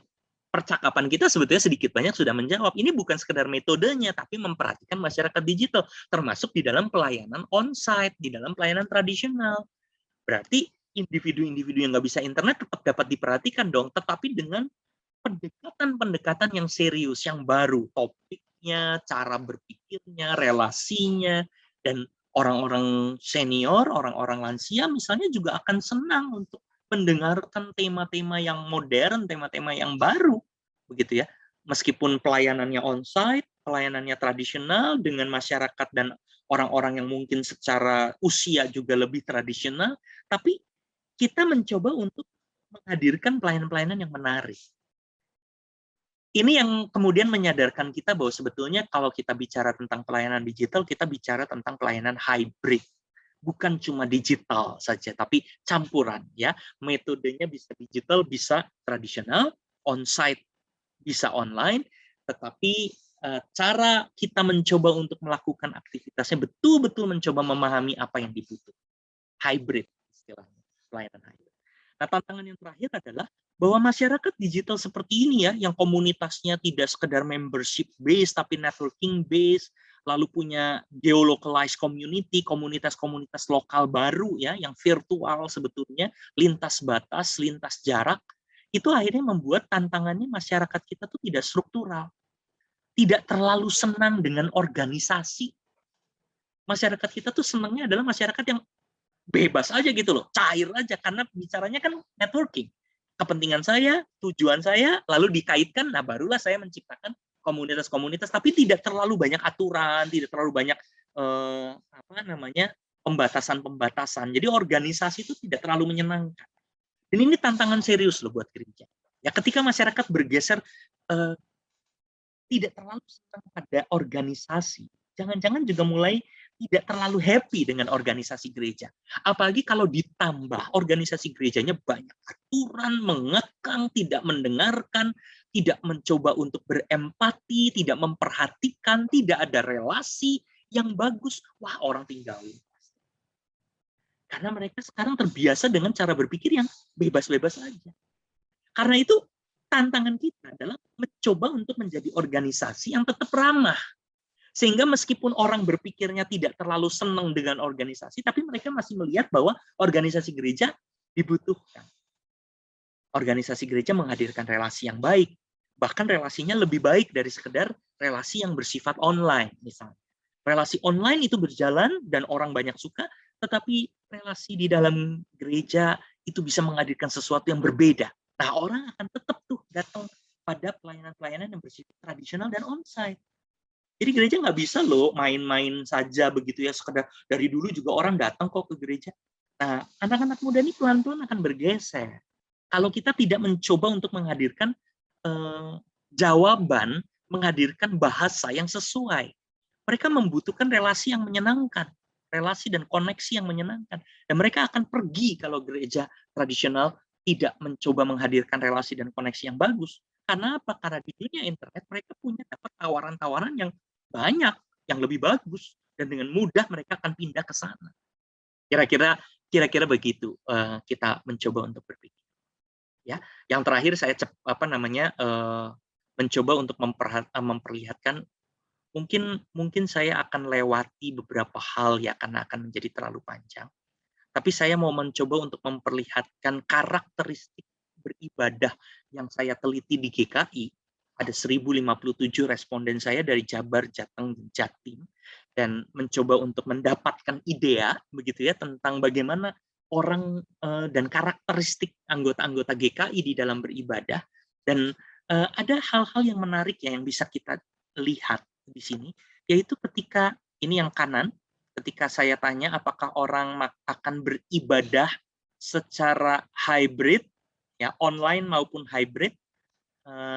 percakapan kita sebetulnya sedikit banyak sudah menjawab. Ini bukan sekedar metodenya, tapi memperhatikan masyarakat digital, termasuk di dalam pelayanan on-site, di dalam pelayanan tradisional. Berarti individu-individu yang nggak bisa internet tetap dapat diperhatikan dong, tetapi dengan pendekatan-pendekatan yang serius, yang baru, topiknya, cara berpikirnya, relasinya, dan orang-orang senior, orang-orang lansia misalnya juga akan senang untuk mendengarkan tema-tema yang modern, tema-tema yang baru, begitu ya. Meskipun pelayanannya onsite, pelayanannya tradisional dengan masyarakat dan orang-orang yang mungkin secara usia juga lebih tradisional, tapi kita mencoba untuk menghadirkan pelayanan-pelayanan yang menarik. Ini yang kemudian menyadarkan kita bahwa sebetulnya kalau kita bicara tentang pelayanan digital, kita bicara tentang pelayanan hybrid. Bukan cuma digital saja, tapi campuran ya. Metodenya bisa digital, bisa tradisional, on-site, bisa online, tetapi cara kita mencoba untuk melakukan aktivitasnya betul-betul mencoba memahami apa yang dibutuhkan. Hybrid istilahnya, pelayanan hybrid. Nah, tantangan yang terakhir adalah bahwa masyarakat digital seperti ini ya, yang komunitasnya tidak sekedar membership base, tapi networking base, lalu punya geolocalized community, komunitas-komunitas lokal baru ya, yang virtual sebetulnya, lintas batas, lintas jarak, itu akhirnya membuat tantangannya masyarakat kita tuh tidak struktural, tidak terlalu senang dengan organisasi. Masyarakat kita tuh senangnya adalah masyarakat yang bebas aja gitu loh, cair aja, karena bicaranya kan networking. Kepentingan saya, tujuan saya, lalu dikaitkan, nah barulah saya menciptakan komunitas-komunitas, tapi tidak terlalu banyak aturan, tidak terlalu banyak pembatasan-pembatasan. Jadi organisasi itu tidak terlalu menyenangkan. Dan ini tantangan serius loh buat gereja. Ya, ketika masyarakat bergeser tidak terlalu senang pada organisasi, jangan-jangan juga mulai tidak terlalu happy dengan organisasi gereja. Apalagi kalau ditambah organisasi gerejanya banyak aturan, mengekang, tidak mendengarkan, tidak mencoba untuk berempati, tidak memperhatikan, tidak ada relasi yang bagus. Wah, orang tinggalin. Karena mereka sekarang terbiasa dengan cara berpikir yang bebas-bebas saja. Karena itu tantangan kita adalah mencoba untuk menjadi organisasi yang tetap ramah. Sehingga meskipun orang berpikirnya tidak terlalu senang dengan organisasi, tapi mereka masih melihat bahwa organisasi gereja dibutuhkan. Organisasi gereja menghadirkan relasi yang baik. Bahkan relasinya lebih baik dari sekedar relasi yang bersifat online, misalnya. Relasi online itu berjalan dan orang banyak suka, tetapi relasi di dalam gereja itu bisa menghadirkan sesuatu yang berbeda. Nah, orang akan tetap tuh datang pada pelayanan-pelayanan yang bersifat tradisional dan onsite. Jadi gereja nggak bisa loh main-main saja begitu ya, sekedar dari dulu juga orang datang kok ke gereja. Nah, anak-anak muda ini pelan-pelan akan bergeser. Kalau kita tidak mencoba untuk menghadirkan jawaban, menghadirkan bahasa yang sesuai. Mereka membutuhkan relasi yang menyenangkan, relasi dan koneksi yang menyenangkan. Dan mereka akan pergi kalau gereja tradisional tidak mencoba menghadirkan relasi dan koneksi yang bagus. Karena apa? Karena di dunia internet mereka punya dapat tawaran-tawaran yang banyak, yang lebih bagus, dan dengan mudah mereka akan pindah ke sana. Kira-kira begitu kita mencoba untuk berpikir. Ya, yang terakhir saya mencoba untuk memperlihatkan, mungkin saya akan lewati beberapa hal ya karena akan menjadi terlalu panjang. Tapi saya mau mencoba untuk memperlihatkan karakteristik beribadah yang saya teliti di GKI Ada 1057 responden saya dari Jabar, Jateng, Jatim, dan mencoba untuk mendapatkan idea begitu ya tentang bagaimana orang dan karakteristik anggota-anggota GKI di dalam beribadah. Dan ada hal-hal yang menarik ya yang bisa kita lihat di sini, yaitu ketika ini yang kanan, ketika saya tanya apakah orang akan beribadah secara hybrid, ya online maupun hybrid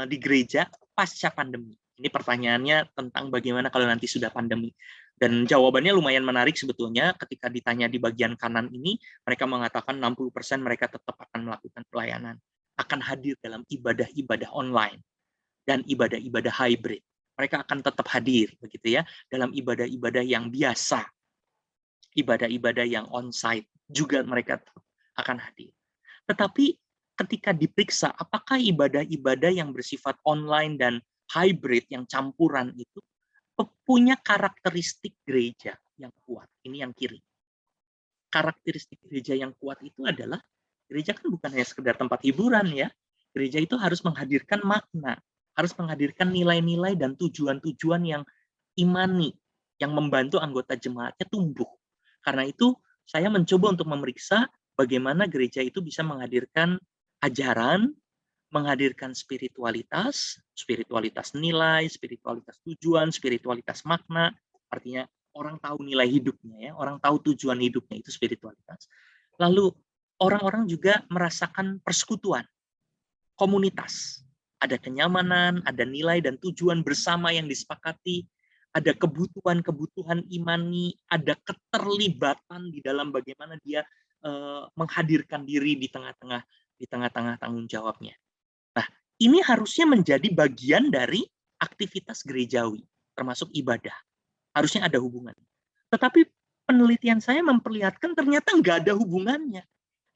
di gereja pasca pandemi. Ini pertanyaannya tentang bagaimana kalau nanti sudah pandemi. Dan jawabannya lumayan menarik sebetulnya ketika ditanya di bagian kanan ini, mereka mengatakan 60% mereka tetap akan melakukan pelayanan, akan hadir dalam ibadah-ibadah online dan ibadah-ibadah hybrid. Mereka akan tetap hadir begitu ya dalam ibadah-ibadah yang biasa, ibadah-ibadah yang on-site juga mereka akan hadir. Tetapi ketika diperiksa apakah ibadah-ibadah yang bersifat online dan hybrid yang campuran itu punya karakteristik gereja yang kuat. Ini yang kiri. Karakteristik gereja yang kuat itu adalah gereja kan bukan hanya sekedar tempat hiburan ya. Gereja itu harus menghadirkan makna, harus menghadirkan nilai-nilai dan tujuan-tujuan yang imani, yang membantu anggota jemaatnya tumbuh. Karena itu saya mencoba untuk memeriksa bagaimana gereja itu bisa menghadirkan ajaran, menghadirkan spiritualitas, spiritualitas nilai, spiritualitas tujuan, spiritualitas makna. Artinya orang tahu nilai hidupnya ya, orang tahu tujuan hidupnya itu spiritualitas. Lalu orang-orang juga merasakan persekutuan, komunitas. Ada kenyamanan, ada nilai dan tujuan bersama yang disepakati, ada kebutuhan-kebutuhan imani, ada keterlibatan di dalam bagaimana dia menghadirkan diri di tengah-tengah tanggung jawabnya. Nah, ini harusnya menjadi bagian dari aktivitas gerejawi, termasuk ibadah. Harusnya ada hubungan. Tetapi penelitian saya memperlihatkan ternyata nggak ada hubungannya.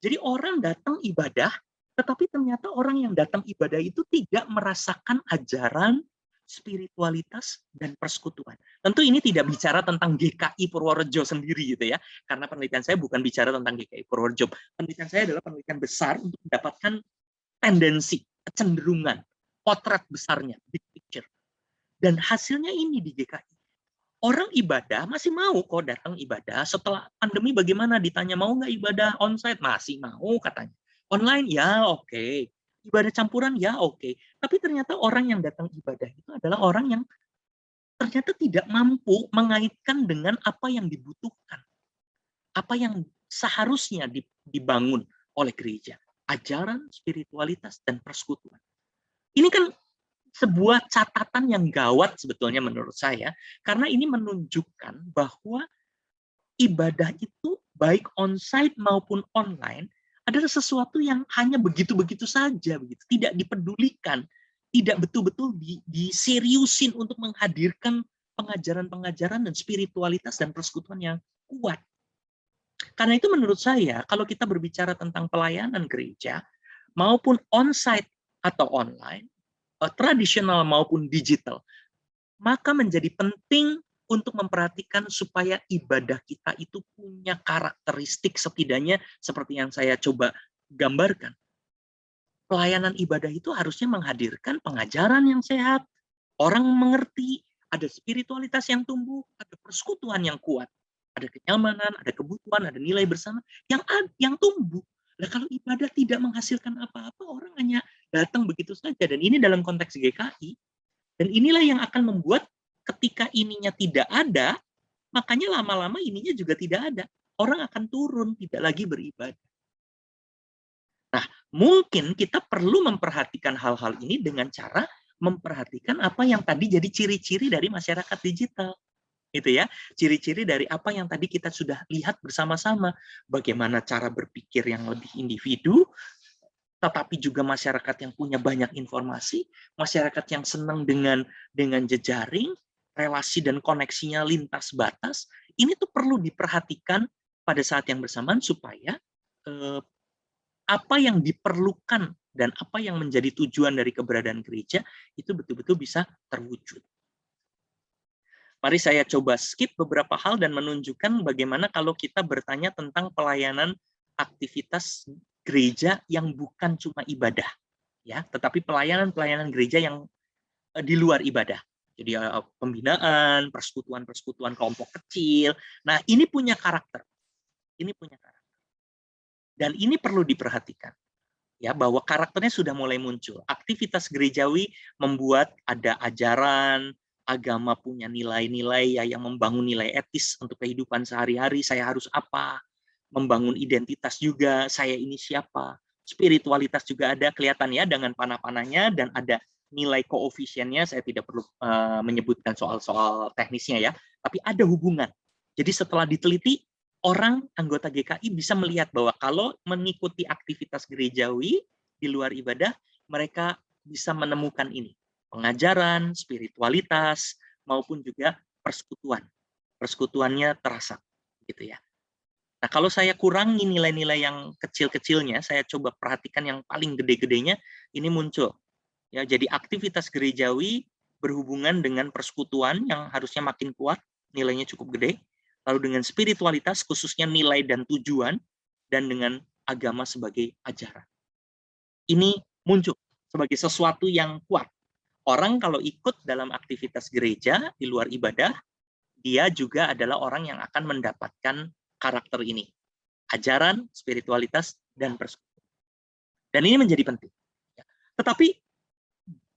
Jadi orang datang ibadah, tetapi ternyata orang yang datang ibadah itu tidak merasakan ajaran, spiritualitas, dan persekutuan. Tentu ini tidak bicara tentang GKI Purworejo sendiri gitu ya, karena penelitian saya bukan bicara tentang GKI Purworejo. Penelitian saya adalah penelitian besar untuk mendapatkan tendensi, kecenderungan, potret besarnya, big picture. Dan hasilnya ini di GKI. Orang ibadah masih mau kok datang ibadah. Setelah pandemi bagaimana? Ditanya mau nggak ibadah onsite? Masih mau katanya. Online? Ya oke. Ibadah campuran? Ya oke. Tapi ternyata orang yang datang ibadah itu adalah orang yang ternyata tidak mampu mengaitkan dengan apa yang dibutuhkan. Apa yang seharusnya dibangun oleh gereja. Ajaran, spiritualitas, dan persekutuan. Ini kan sebuah catatan yang gawat sebetulnya menurut saya, karena ini menunjukkan bahwa ibadah itu baik on-site maupun online adalah sesuatu yang hanya begitu-begitu saja, begitu, tidak dipedulikan, tidak betul-betul diseriusin untuk menghadirkan pengajaran-pengajaran dan spiritualitas dan persekutuan yang kuat. Karena itu menurut saya, kalau kita berbicara tentang pelayanan gereja, maupun on-site atau online, tradisional maupun digital, maka menjadi penting untuk memperhatikan supaya ibadah kita itu punya karakteristik setidaknya seperti yang saya coba gambarkan. Pelayanan ibadah itu harusnya menghadirkan pengajaran yang sehat, orang mengerti, ada spiritualitas yang tumbuh, ada persekutuan yang kuat. Ada kenyamanan, ada kebutuhan, ada nilai bersama yang tumbuh. Nah, kalau ibadah tidak menghasilkan apa-apa, orang hanya datang begitu saja. Dan ini dalam konteks GKI. Dan inilah yang akan membuat ketika ininya tidak ada, makanya lama-lama ininya juga tidak ada. Orang akan turun, tidak lagi beribadah. Nah, mungkin kita perlu memperhatikan hal-hal ini dengan cara memperhatikan apa yang tadi jadi ciri-ciri dari masyarakat digital. Itu ya, ciri-ciri dari apa yang tadi kita sudah lihat bersama-sama, bagaimana cara berpikir yang lebih individu, tetapi juga masyarakat yang punya banyak informasi, masyarakat yang senang dengan jejaring, relasi dan koneksinya lintas batas. Ini tuh perlu diperhatikan pada saat yang bersamaan supaya apa yang diperlukan dan apa yang menjadi tujuan dari keberadaan gereja itu betul-betul bisa terwujud. Mari saya coba skip beberapa hal dan menunjukkan bagaimana kalau kita bertanya tentang pelayanan aktivitas gereja yang bukan cuma ibadah, ya, tetapi pelayanan gereja yang di luar ibadah. Jadi pembinaan, persekutuan-persekutuan kelompok kecil. Nah, ini punya karakter. Ini punya karakter. Dan ini perlu diperhatikan. Ya, bahwa karakternya sudah mulai muncul. Aktivitas gerejawi membuat ada ajaran, agama punya nilai-nilai ya, yang membangun nilai etis untuk kehidupan sehari-hari. Saya harus apa? Membangun identitas juga, saya ini siapa. Spiritualitas juga ada, kelihatan ya dengan panah-panahnya, dan ada nilai koefisiennya. Saya tidak perlu menyebutkan soal-soal teknisnya ya, tapi ada hubungan. Jadi setelah diteliti, orang anggota GKI bisa melihat bahwa kalau mengikuti aktivitas gerejawi di luar ibadah, mereka bisa menemukan ini. Pengajaran, spiritualitas, maupun juga persekutuan. Persekutuannya terasa, gitu ya. Nah, kalau saya kurangi nilai-nilai yang kecil-kecilnya, saya coba perhatikan yang paling gede-gedenya, ini muncul. Ya, jadi aktivitas gerejawi berhubungan dengan persekutuan yang harusnya makin kuat, nilainya cukup gede. Lalu dengan spiritualitas, khususnya nilai dan tujuan, dan dengan agama sebagai ajaran. Ini muncul sebagai sesuatu yang kuat. Orang kalau ikut dalam aktivitas gereja di luar ibadah, dia juga adalah orang yang akan mendapatkan karakter ini. Ajaran, spiritualitas, dan persekutuan. Dan ini menjadi penting. Tetapi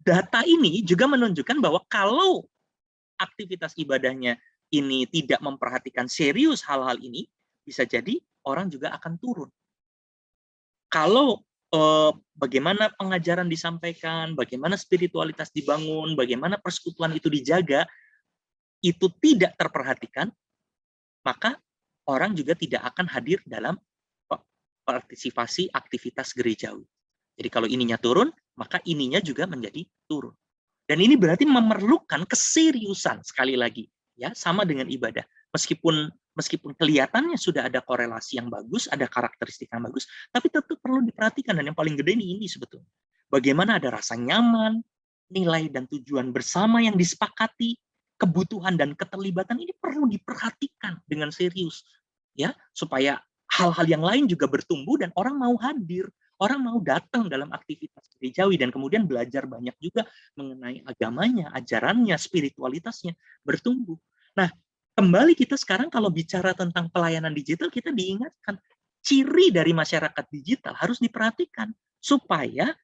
data ini juga menunjukkan bahwa kalau aktivitas ibadahnya ini tidak memperhatikan serius hal-hal ini, bisa jadi orang juga akan turun. Kalau bagaimana pengajaran disampaikan, bagaimana spiritualitas dibangun, bagaimana persekutuan itu dijaga, itu tidak terperhatikan, maka orang juga tidak akan hadir dalam partisipasi aktivitas gerejawi. Jadi kalau ininya turun, maka ininya juga menjadi turun. Dan ini berarti memerlukan keseriusan, sekali lagi, ya, sama dengan ibadah. Meskipun kelihatannya sudah ada korelasi yang bagus, ada karakteristik yang bagus, tapi tetap perlu diperhatikan, dan yang paling gede ini sebetulnya. Bagaimana ada rasa nyaman, nilai dan tujuan bersama yang disepakati, kebutuhan dan keterlibatan ini perlu diperhatikan dengan serius, ya, supaya hal-hal yang lain juga bertumbuh dan orang mau hadir. Orang mau datang dalam aktivitas gerejawi dan kemudian belajar banyak juga mengenai agamanya, ajarannya, spiritualitasnya, bertumbuh. Nah, kembali kita sekarang kalau bicara tentang pelayanan digital, kita diingatkan ciri dari masyarakat digital harus diperhatikan supaya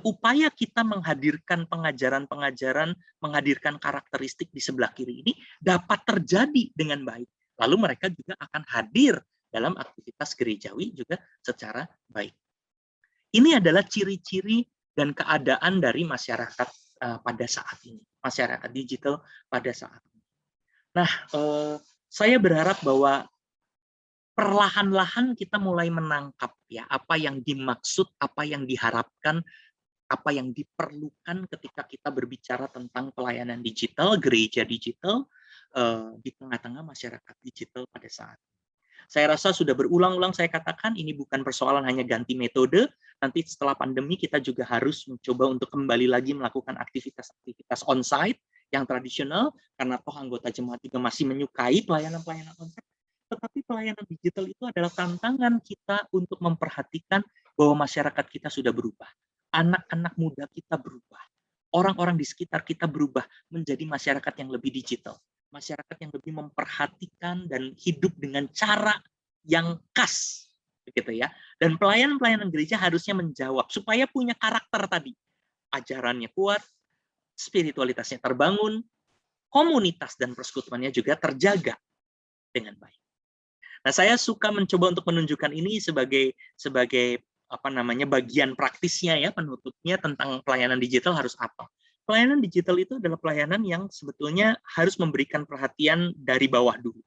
upaya kita menghadirkan pengajaran-pengajaran, menghadirkan karakteristik di sebelah kiri ini dapat terjadi dengan baik. Lalu mereka juga akan hadir dalam aktivitas gerejawi juga secara baik. Ini adalah ciri-ciri dan keadaan dari masyarakat pada saat ini, masyarakat digital pada saat ini. Nah, saya berharap bahwa perlahan-lahan kita mulai menangkap ya apa yang dimaksud, apa yang diharapkan, apa yang diperlukan ketika kita berbicara tentang pelayanan digital, gereja digital di tengah-tengah masyarakat digital pada saat ini. Saya rasa sudah berulang-ulang saya katakan ini bukan persoalan hanya ganti metode. Nanti setelah pandemi kita juga harus mencoba untuk kembali lagi melakukan aktivitas-aktivitas onsite yang tradisional, karena toh anggota jemaat juga masih menyukai pelayanan-pelayanan onsite. Tetapi pelayanan digital itu adalah tantangan kita untuk memperhatikan bahwa masyarakat kita sudah berubah. Anak-anak muda kita berubah. Orang-orang di sekitar kita berubah menjadi masyarakat yang lebih digital. Masyarakat yang lebih memperhatikan dan hidup dengan cara yang khas, begitu ya. Dan pelayanan-pelayanan gereja harusnya menjawab supaya punya karakter tadi. Ajarannya kuat, spiritualitasnya terbangun, komunitas dan persekutuannya juga terjaga dengan baik. Nah, saya suka mencoba untuk menunjukkan ini sebagai bagian praktisnya ya, penutupnya tentang pelayanan digital harus apa. Pelayanan digital itu adalah pelayanan yang sebetulnya harus memberikan perhatian dari bawah dulu.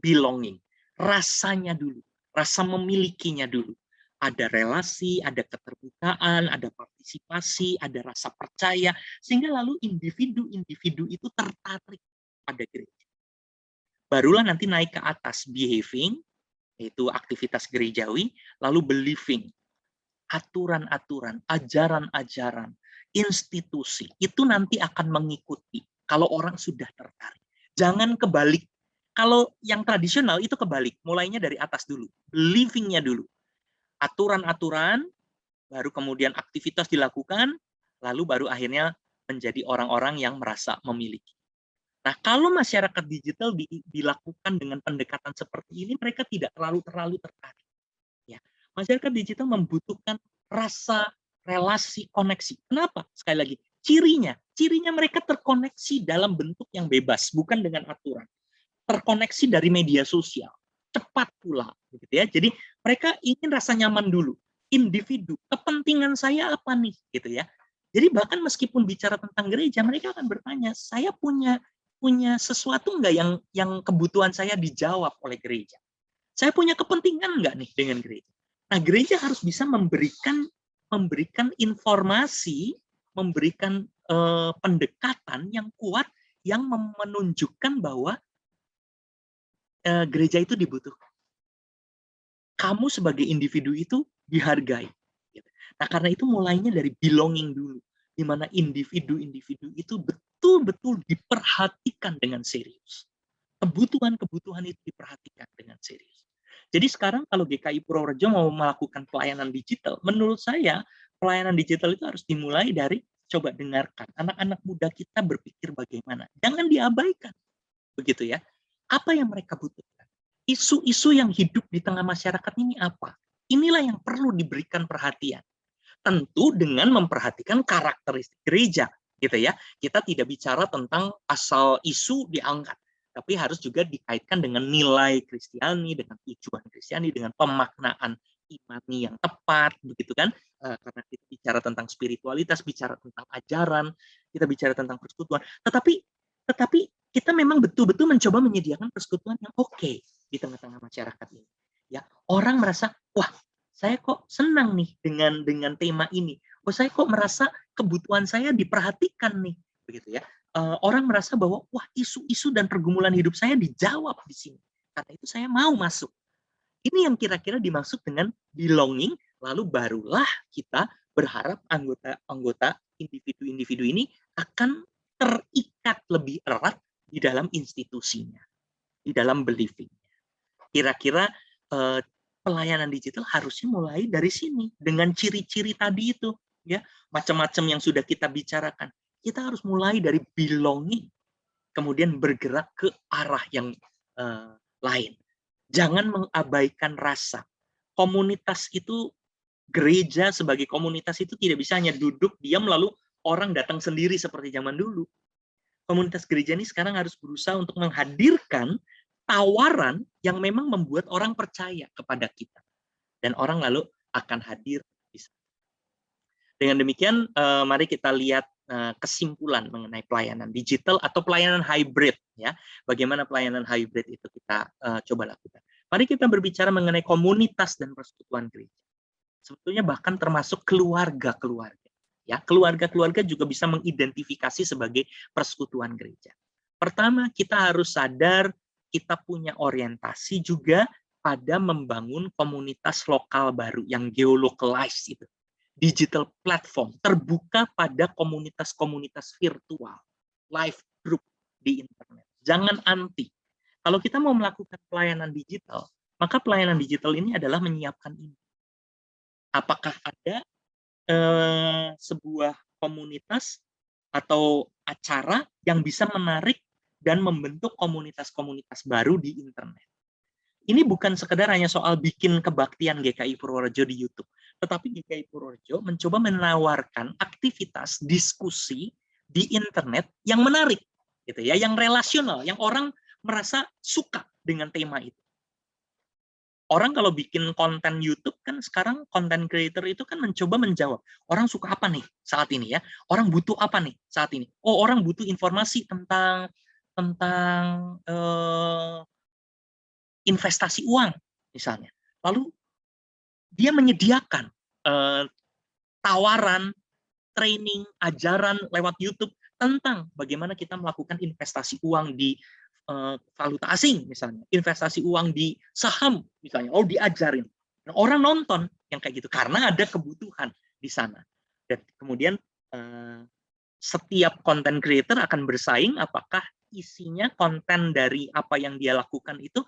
Belonging, rasanya dulu, rasa memilikinya dulu. Ada relasi, ada keterbukaan, ada partisipasi, ada rasa percaya, sehingga lalu individu-individu itu tertarik pada gereja. Barulah nanti naik ke atas, behaving, yaitu aktivitas gerejawi, lalu believing, aturan-aturan, ajaran-ajaran, institusi, itu nanti akan mengikuti kalau orang sudah tertarik. Jangan kebalik. Kalau yang tradisional itu kebalik, mulainya dari atas dulu, believing-nya dulu. Aturan-aturan, baru kemudian aktivitas dilakukan, lalu baru akhirnya menjadi orang-orang yang merasa memiliki. Nah, kalau masyarakat digital dilakukan dengan pendekatan seperti ini, mereka tidak terlalu tertarik. Ya, masyarakat digital membutuhkan rasa relasi koneksi. Kenapa? Sekali lagi, cirinya mereka terkoneksi dalam bentuk yang bebas, bukan dengan aturan. Terkoneksi dari media sosial, cepat pula, gitu ya. Jadi mereka ingin rasa nyaman dulu, individu, kepentingan saya apa nih, gitu ya. Jadi bahkan meskipun bicara tentang gereja, mereka akan bertanya, saya punya sesuatu nggak yang kebutuhan saya dijawab oleh gereja? Saya punya kepentingan nggak nih dengan gereja? Nah, gereja harus bisa memberikan informasi, memberikan pendekatan yang kuat yang menunjukkan bahwa gereja itu dibutuhkan. Kamu sebagai individu itu dihargai. Nah, karena itu mulainya dari belonging dulu, di mana individu-individu itu betul-betul diperhatikan dengan serius. Kebutuhan-kebutuhan itu diperhatikan dengan serius. Jadi sekarang kalau GKI Purworejo mau melakukan pelayanan digital, menurut saya pelayanan digital itu harus dimulai dari coba dengarkan. Anak-anak muda kita berpikir bagaimana. Jangan diabaikan. Begitu ya. Apa yang mereka butuhkan? Isu-isu yang hidup di tengah masyarakat ini apa? Inilah yang perlu diberikan perhatian. Tentu dengan memperhatikan karakteristik gereja, gitu ya. Kita tidak bicara tentang asal isu diangkat, tapi harus juga dikaitkan dengan nilai Kristiani, dengan tujuan Kristiani, dengan pemaknaan imani yang tepat, begitu kan? Karena kita bicara tentang spiritualitas, bicara tentang ajaran, kita bicara tentang persekutuan. Tetapi kita memang betul-betul mencoba menyediakan persekutuan yang oke di tengah-tengah masyarakat ini. Ya, orang merasa, wah, saya kok senang nih dengan tema ini. Oh, saya kok merasa kebutuhan saya diperhatikan nih, begitu ya. Orang merasa bahwa wah, isu-isu dan pergumulan hidup saya dijawab di sini. Karena itu saya mau masuk. Ini yang kira-kira dimaksud dengan belonging, lalu barulah kita berharap anggota individu-individu ini akan terikat lebih erat di dalam institusinya, di dalam believing. Kira-kira pelayanan digital harusnya mulai dari sini dengan ciri-ciri tadi itu, ya, macam-macam yang sudah kita bicarakan. Kita harus mulai dari belonging, kemudian bergerak ke arah yang lain. Jangan mengabaikan rasa. Komunitas itu, gereja sebagai komunitas itu tidak bisa hanya duduk diam lalu orang datang sendiri seperti zaman dulu. Komunitas gereja ini sekarang harus berusaha untuk menghadirkan tawaran yang memang membuat orang percaya kepada kita. Dan orang lalu akan hadir. Dengan demikian, mari kita lihat kesimpulan mengenai pelayanan digital atau pelayanan hybrid. Ya, bagaimana pelayanan hybrid itu kita coba lakukan. Mari kita berbicara mengenai komunitas dan persekutuan gereja. Sebetulnya bahkan termasuk keluarga-keluarga. Ya, keluarga-keluarga juga bisa mengidentifikasi sebagai persekutuan gereja. Pertama, kita harus sadar kita punya orientasi juga pada membangun komunitas lokal baru yang geolocalized itu. Digital platform terbuka pada komunitas-komunitas virtual, live group di internet. Jangan anti. Kalau kita mau melakukan pelayanan digital, maka pelayanan digital ini adalah menyiapkan ini. Apakah ada sebuah komunitas atau acara yang bisa menarik dan membentuk komunitas-komunitas baru di internet. Ini bukan sekedar hanya soal bikin kebaktian GKI Purworejo di YouTube, tetapi GKI Purworejo mencoba menawarkan aktivitas diskusi di internet yang menarik, gitu ya, yang relasional, yang orang merasa suka dengan tema itu. Orang kalau bikin konten YouTube kan sekarang konten creator itu kan mencoba menjawab orang suka apa nih saat ini ya, orang butuh apa nih saat ini. Oh, orang butuh informasi tentang investasi uang misalnya. Lalu dia menyediakan tawaran, training, ajaran lewat YouTube tentang bagaimana kita melakukan investasi uang di valuta asing misalnya, investasi uang di saham misalnya, diajarin. Nah, orang nonton yang kayak gitu karena ada kebutuhan di sana. Dan kemudian setiap content creator akan bersaing apakah isinya konten dari apa yang dia lakukan itu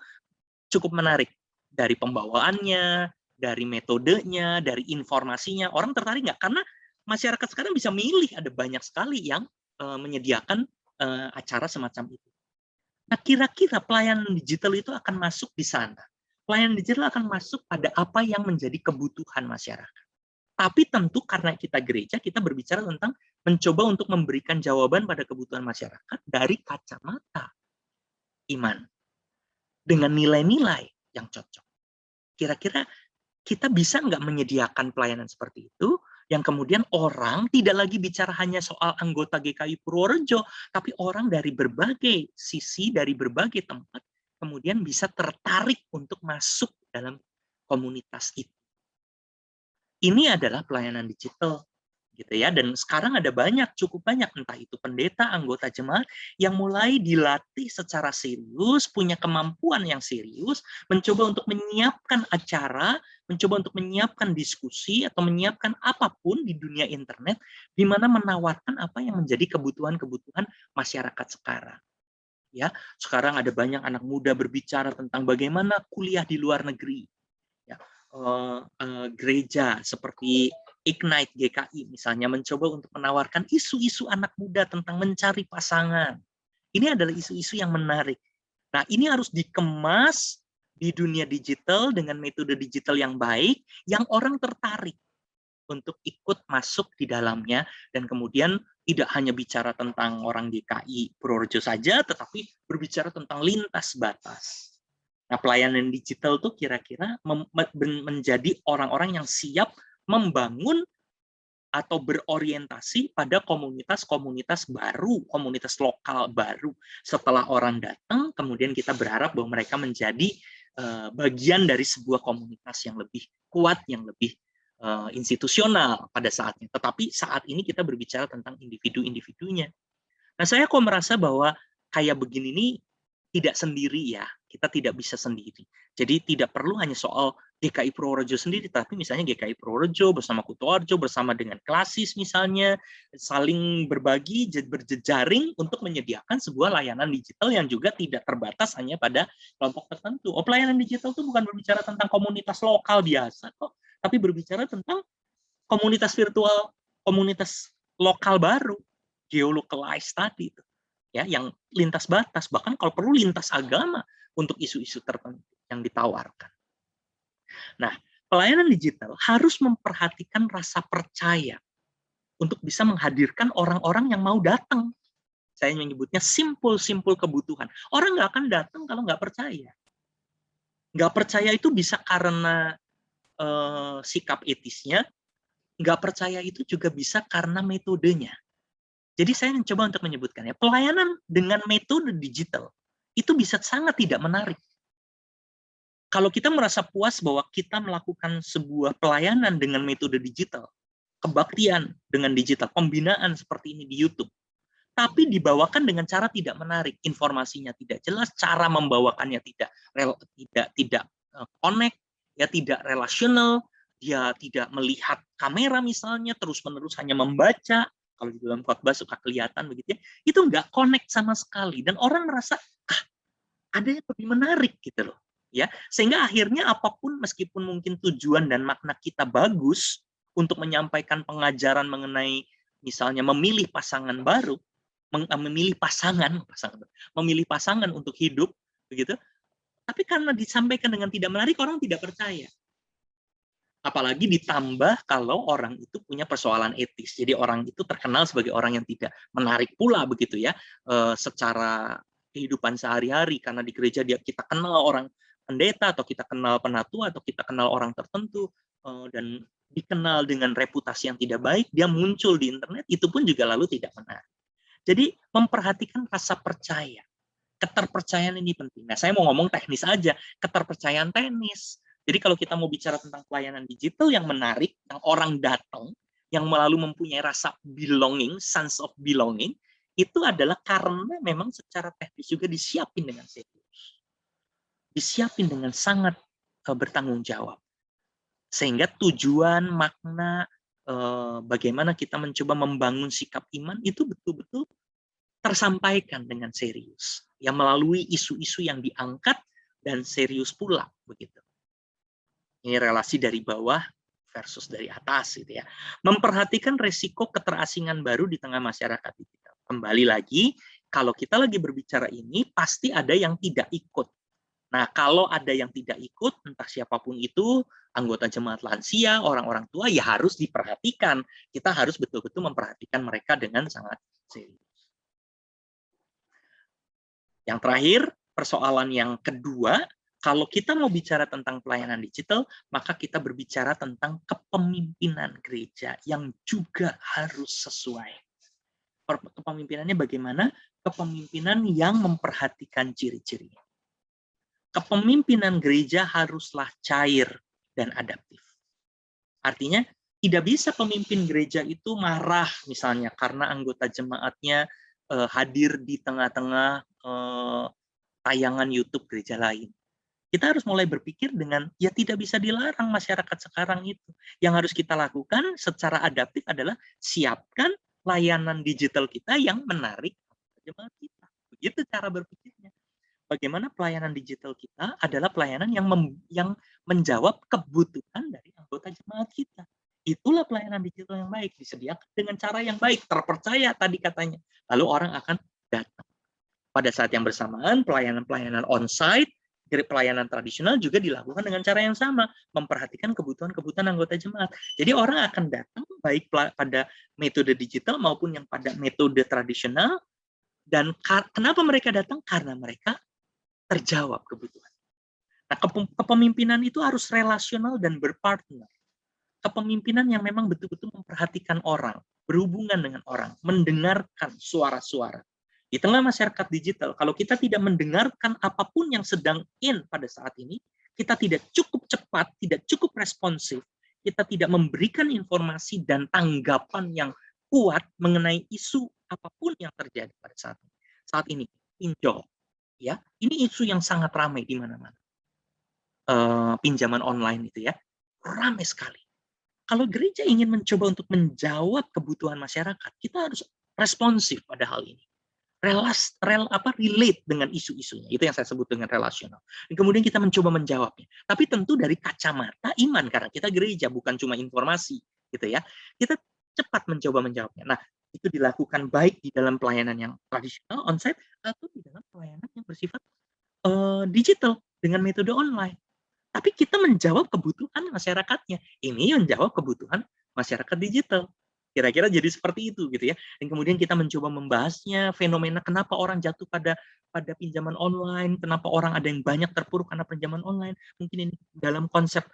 cukup menarik. Dari pembawaannya, dari metodenya, dari informasinya. Orang tertarik nggak? Karena masyarakat sekarang bisa milih, ada banyak sekali yang menyediakan acara semacam itu. Nah, kira-kira pelayanan digital itu akan masuk di sana. Pelayanan digital akan masuk pada apa yang menjadi kebutuhan masyarakat. Tapi tentu karena kita gereja, kita berbicara tentang mencoba untuk memberikan jawaban pada kebutuhan masyarakat dari kacamata iman. Dengan nilai-nilai yang cocok. Kira-kira kita bisa nggak menyediakan pelayanan seperti itu, yang kemudian orang tidak lagi bicara hanya soal anggota GKI Purworejo, tapi orang dari berbagai sisi, dari berbagai tempat, kemudian bisa tertarik untuk masuk dalam komunitas itu. Ini adalah pelayanan digital, gitu ya. Dan sekarang ada cukup banyak, entah itu pendeta, anggota jemaat, yang mulai dilatih secara serius, punya kemampuan yang serius, mencoba untuk menyiapkan acara, mencoba untuk menyiapkan diskusi, atau menyiapkan apapun di dunia internet, di mana menawarkan apa yang menjadi kebutuhan-kebutuhan masyarakat sekarang. Ya, sekarang ada banyak anak muda berbicara tentang bagaimana kuliah di luar negeri. Ya, gereja seperti Ignite GKI misalnya mencoba untuk menawarkan isu-isu anak muda tentang mencari pasangan. Ini adalah isu-isu yang menarik. Nah, ini harus dikemas di dunia digital dengan metode digital yang baik, yang orang tertarik untuk ikut masuk di dalamnya, dan kemudian tidak hanya bicara tentang orang GKI Purworejo saja, tetapi berbicara tentang lintas batas. Nah, pelayanan digital itu kira-kira menjadi orang-orang yang siap membangun atau berorientasi pada komunitas-komunitas baru, komunitas lokal baru. Setelah orang datang, kemudian kita berharap bahwa mereka menjadi bagian dari sebuah komunitas yang lebih kuat, yang lebih institusional pada saatnya. Tetapi saat ini kita berbicara tentang individu-individunya. Nah, saya kok merasa bahwa kayak begini ini tidak sendiri ya, kita tidak bisa sendiri. Jadi tidak perlu hanya soal GKI Purworejo sendiri, tapi misalnya GKI Purworejo bersama Kutoarjo, bersama dengan Klasis misalnya, saling berbagi, berjejaring untuk menyediakan sebuah layanan digital yang juga tidak terbatas hanya pada kelompok tertentu. Oh, pelayanan digital itu bukan berbicara tentang komunitas lokal biasa kok, tapi berbicara tentang komunitas virtual, komunitas lokal baru, geolocalized tadi itu. Ya, yang lintas batas, bahkan kalau perlu lintas agama untuk isu-isu tertentu yang ditawarkan. Nah, pelayanan digital harus memperhatikan rasa percaya untuk bisa menghadirkan orang-orang yang mau datang. Saya menyebutnya simpul-simpul kebutuhan. Orang nggak akan datang kalau nggak percaya. Nggak percaya itu bisa karena sikap etisnya, nggak percaya itu juga bisa karena metodenya. Jadi saya mencoba untuk menyebutkan ya, pelayanan dengan metode digital itu bisa sangat tidak menarik. Kalau kita merasa puas bahwa kita melakukan sebuah pelayanan dengan metode digital, kebaktian dengan digital, pembinaan seperti ini di YouTube, tapi dibawakan dengan cara tidak menarik, informasinya tidak jelas, cara membawakannya tidak connect, ya tidak relasional, dia tidak melihat kamera misalnya, terus-menerus hanya membaca. Kalau di dalam khotbah suka kelihatan begitu ya, itu nggak connect sama sekali, dan orang merasa ada yang lebih menarik gitu loh, ya, sehingga akhirnya apapun meskipun mungkin tujuan dan makna kita bagus untuk menyampaikan pengajaran mengenai misalnya memilih pasangan baru, memilih pasangan untuk hidup begitu, tapi karena disampaikan dengan tidak menarik, orang tidak percaya. Apalagi ditambah kalau orang itu punya persoalan etis. Jadi orang itu terkenal sebagai orang yang tidak menarik pula begitu ya, secara kehidupan sehari-hari, karena di gereja kita kenal orang pendeta, atau kita kenal penatua, atau kita kenal orang tertentu, dan dikenal dengan reputasi yang tidak baik, dia muncul di internet, itu pun juga lalu tidak menarik. Jadi memperhatikan rasa percaya. Keterpercayaan ini penting. Nah, saya mau ngomong teknis aja, keterpercayaan teknis. Jadi kalau kita mau bicara tentang pelayanan digital yang menarik, yang orang datang, yang melalui mempunyai rasa belonging, sense of belonging, itu adalah karena memang secara teknis juga disiapin dengan serius. Disiapin dengan sangat bertanggung jawab. Sehingga tujuan, makna, bagaimana kita mencoba membangun sikap iman, itu betul-betul tersampaikan dengan serius. Yang melalui isu-isu yang diangkat dan serius pula begitu. Ini relasi dari bawah versus dari atas gitu ya. Memperhatikan resiko keterasingan baru di tengah masyarakat digital. Kembali lagi, kalau kita lagi berbicara ini pasti ada yang tidak ikut. Nah, kalau ada yang tidak ikut, entah siapapun itu, anggota jemaat lansia, orang-orang tua, ya harus diperhatikan. Kita harus betul-betul memperhatikan mereka dengan sangat serius. Yang terakhir, persoalan yang kedua, kalau kita mau bicara tentang pelayanan digital, maka kita berbicara tentang kepemimpinan gereja yang juga harus sesuai. Kepemimpinannya bagaimana? Kepemimpinan yang memperhatikan ciri-cirinya. Kepemimpinan gereja haruslah cair dan adaptif. Artinya, tidak bisa pemimpin gereja itu marah misalnya karena anggota jemaatnya hadir di tengah-tengah tayangan YouTube gereja lain. Kita harus mulai berpikir dengan, ya tidak bisa dilarang masyarakat sekarang itu. Yang harus kita lakukan secara adaptif adalah siapkan layanan digital kita yang menarik jemaat kita. Begitu cara berpikirnya. Bagaimana pelayanan digital kita adalah pelayanan yang menjawab kebutuhan dari anggota jemaat kita. Itulah pelayanan digital yang baik, disediakan dengan cara yang baik, terpercaya tadi katanya. Lalu orang akan datang. Pada saat yang bersamaan, pelayanan-pelayanan on-site, pelayanan tradisional juga dilakukan dengan cara yang sama, memperhatikan kebutuhan-kebutuhan anggota jemaat. Jadi orang akan datang baik pada metode digital maupun yang pada metode tradisional. Dan kenapa mereka datang? Karena mereka terjawab kebutuhan. Nah, kepemimpinan itu harus relasional dan berpartner. Kepemimpinan yang memang betul-betul memperhatikan orang, berhubungan dengan orang, mendengarkan suara-suara. Di tengah masyarakat digital, kalau kita tidak mendengarkan apapun yang sedang in pada saat ini, kita tidak cukup cepat, tidak cukup responsif, kita tidak memberikan informasi dan tanggapan yang kuat mengenai isu apapun yang terjadi pada saat ini. Saat ini, pinjol. Ya, ini isu yang sangat ramai di mana-mana. Pinjaman online itu ya, ramai sekali. Kalau gereja ingin mencoba untuk menjawab kebutuhan masyarakat, kita harus responsif pada hal ini. Relate dengan isu-isunya. Itu yang saya sebut dengan relasional. Dan kemudian kita mencoba menjawabnya. Tapi tentu dari kacamata iman, karena kita gereja, bukan cuma informasi, gitu ya. Kita cepat mencoba menjawabnya. Nah, itu dilakukan baik di dalam pelayanan yang tradisional, onsite, atau di dalam pelayanan yang bersifat digital dengan metode online. Tapi kita menjawab kebutuhan masyarakatnya. Ini menjawab kebutuhan masyarakat digital. Kira-kira jadi seperti itu gitu ya. Dan kemudian kita mencoba membahasnya, fenomena kenapa orang jatuh pada pinjaman online, kenapa orang ada yang banyak terpuruk karena pinjaman online. Mungkin ini dalam konsep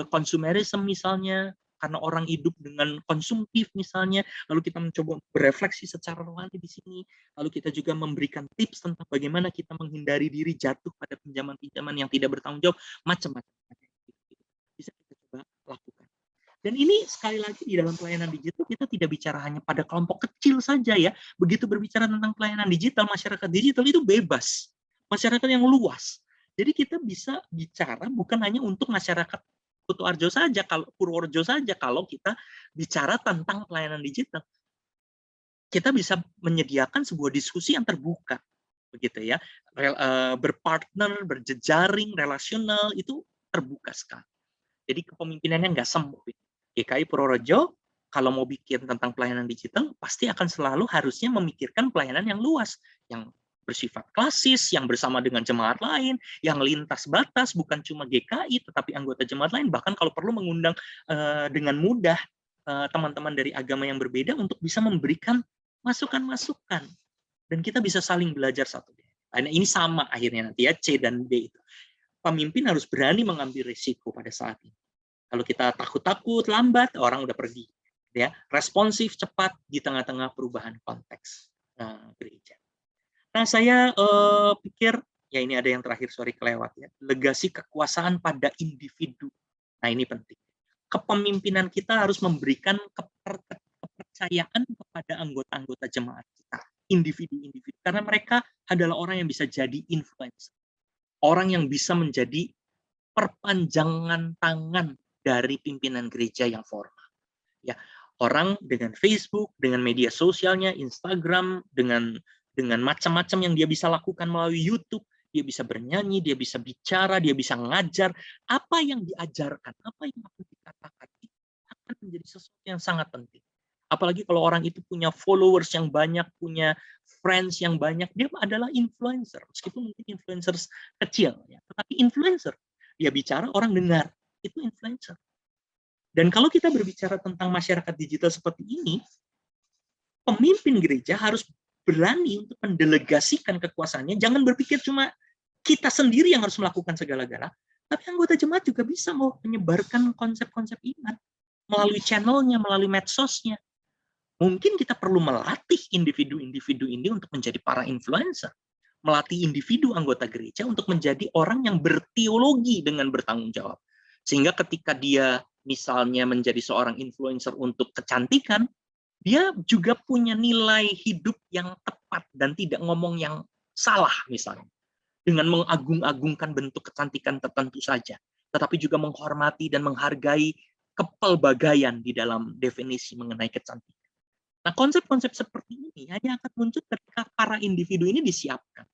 consumerism misalnya, karena orang hidup dengan konsumtif misalnya, lalu kita mencoba berefleksi secara rohani di sini, lalu kita juga memberikan tips tentang bagaimana kita menghindari diri jatuh pada pinjaman-pinjaman yang tidak bertanggung jawab, macam-macam. Bisa kita coba lakukan. Dan ini sekali lagi di dalam pelayanan digital kita tidak bicara hanya pada kelompok kecil saja ya. Begitu berbicara tentang pelayanan digital, masyarakat digital itu bebas. Masyarakat yang luas. Jadi kita bisa bicara bukan hanya untuk masyarakat Kutoarjo saja, kalau Purworejo saja, kalau kita bicara tentang pelayanan digital. Kita bisa menyediakan sebuah diskusi yang terbuka. Begitu ya. Berpartner, berjejaring, relasional, itu terbuka sekali. Jadi kepemimpinannya nggak sempit. GKI Purworejo kalau mau bikin tentang pelayanan digital pasti akan selalu harusnya memikirkan pelayanan yang luas, yang bersifat klasis, yang bersama dengan jemaat lain, yang lintas batas, bukan cuma GKI tetapi anggota jemaat lain, bahkan kalau perlu mengundang dengan mudah teman-teman dari agama yang berbeda untuk bisa memberikan masukan-masukan dan kita bisa saling belajar satu. Nah, ini sama akhirnya nanti ya C dan D itu. Pemimpin harus berani mengambil risiko pada saat ini. Kalau kita takut-takut, lambat, orang udah pergi. Ya, responsif, cepat di tengah-tengah perubahan konteks gereja. Nah, saya pikir, ya ini ada yang terakhir, sorry kelewat ya. Legasi kekuasaan pada individu. Nah, ini penting. Kepemimpinan kita harus memberikan kepercayaan kepada anggota-anggota jemaat kita. Individu-individu. Karena mereka adalah orang yang bisa jadi influencer. Orang yang bisa menjadi perpanjangan tangan dari pimpinan gereja yang formal. Ya, orang dengan Facebook, dengan media sosialnya, Instagram, dengan macam-macam yang dia bisa lakukan melalui YouTube, dia bisa bernyanyi, dia bisa bicara, dia bisa ngajar, apa yang diajarkan, apa yang harus dikatakan, akan menjadi sesuatu yang sangat penting. Apalagi kalau orang itu punya followers yang banyak, punya friends yang banyak, dia adalah influencer. Meskipun mungkin influencers kecil, ya, tetapi influencer. Dia bicara, orang dengar. Itu influencer. Dan kalau kita berbicara tentang masyarakat digital seperti ini, pemimpin gereja harus berani untuk mendelegasikan kekuasaannya. Jangan berpikir cuma kita sendiri yang harus melakukan segala-gala, tapi anggota jemaat juga bisa mau menyebarkan konsep-konsep iman melalui channelnya, melalui medsosnya. Mungkin kita perlu melatih individu-individu ini untuk menjadi para influencer, melatih individu anggota gereja untuk menjadi orang yang berteologi dengan bertanggung jawab. Sehingga ketika dia misalnya menjadi seorang influencer untuk kecantikan, dia juga punya nilai hidup yang tepat dan tidak ngomong yang salah misalnya. Dengan mengagung-agungkan bentuk kecantikan tertentu saja, tetapi juga menghormati dan menghargai kepelbagaian di dalam definisi mengenai kecantikan. Nah, konsep-konsep seperti ini hanya akan muncul ketika para individu ini disiapkan.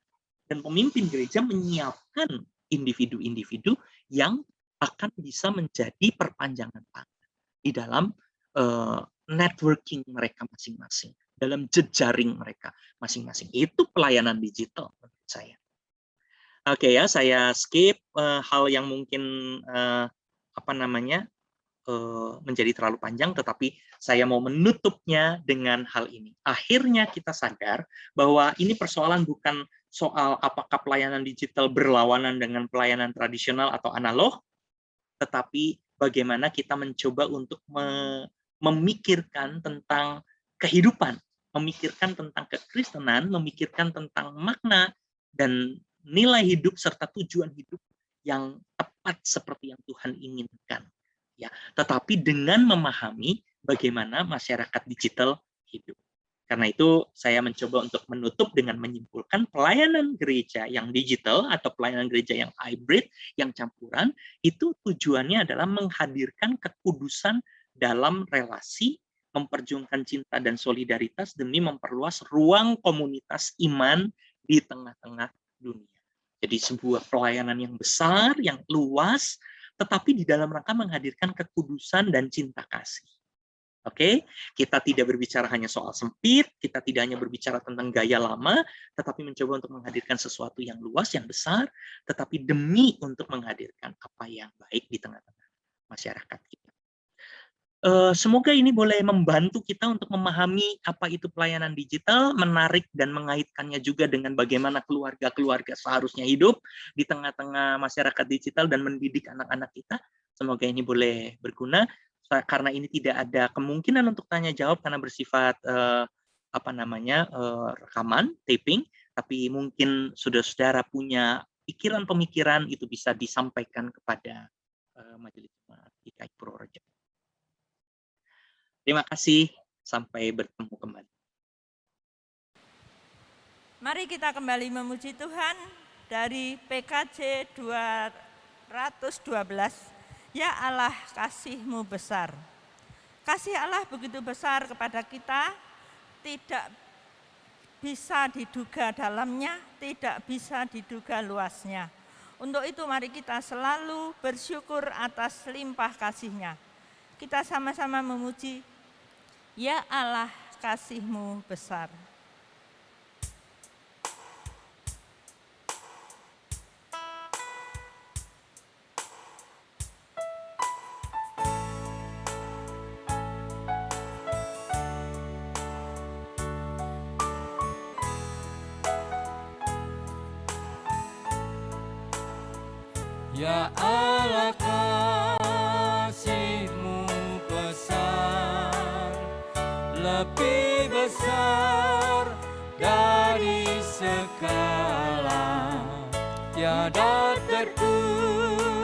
Dan pemimpin gereja menyiapkan individu-individu yang akan bisa menjadi perpanjangan tangan di dalam networking mereka masing-masing, dalam jejaring mereka masing-masing. Itu pelayanan digital menurut saya. Oke ya, saya skip hal yang mungkin menjadi terlalu panjang, tetapi saya mau menutupnya dengan hal ini. Akhirnya kita sadar bahwa ini persoalan bukan soal apakah pelayanan digital berlawanan dengan pelayanan tradisional atau analog, tetapi bagaimana kita mencoba untuk memikirkan tentang kehidupan, memikirkan tentang kekristenan, memikirkan tentang makna dan nilai hidup serta tujuan hidup yang tepat seperti yang Tuhan inginkan. Ya, tetapi dengan memahami bagaimana masyarakat digital hidup. Karena itu saya mencoba untuk menutup dengan menyimpulkan pelayanan gereja yang digital atau pelayanan gereja yang hybrid, yang campuran, itu tujuannya adalah menghadirkan kekudusan dalam relasi, memperjuangkan cinta dan solidaritas demi memperluas ruang komunitas iman di tengah-tengah dunia. Jadi sebuah pelayanan yang besar, yang luas, tetapi di dalam rangka menghadirkan kekudusan dan cinta kasih. Oke, kita tidak berbicara hanya soal sempit, kita tidak hanya berbicara tentang gaya lama, tetapi mencoba untuk menghadirkan sesuatu yang luas, yang besar, tetapi demi untuk menghadirkan apa yang baik di tengah-tengah masyarakat kita. Semoga ini boleh membantu kita untuk memahami apa itu pelayanan digital, menarik dan mengaitkannya juga dengan bagaimana keluarga-keluarga seharusnya hidup di tengah-tengah masyarakat digital dan mendidik anak-anak kita. Semoga ini boleh berguna, karena ini tidak ada kemungkinan untuk tanya jawab karena bersifat rekaman, taping, tapi mungkin saudara-saudara punya pikiran-pemikiran itu bisa disampaikan kepada Majelis Jemaat GKI Purworejo. Terima kasih, sampai bertemu kembali. Mari kita kembali memuji Tuhan dari PKJ 212. Ya Allah, kasih-Mu besar. Kasih Allah begitu besar kepada kita, tidak bisa diduga dalamnya, tidak bisa diduga luasnya. Untuk itu mari kita selalu bersyukur atas limpah kasih-Nya. Kita sama-sama memuji, ya Allah, kasih-Mu besar. Ya Allah, kasih-Mu besar, lebih besar dari segala, tiada terduga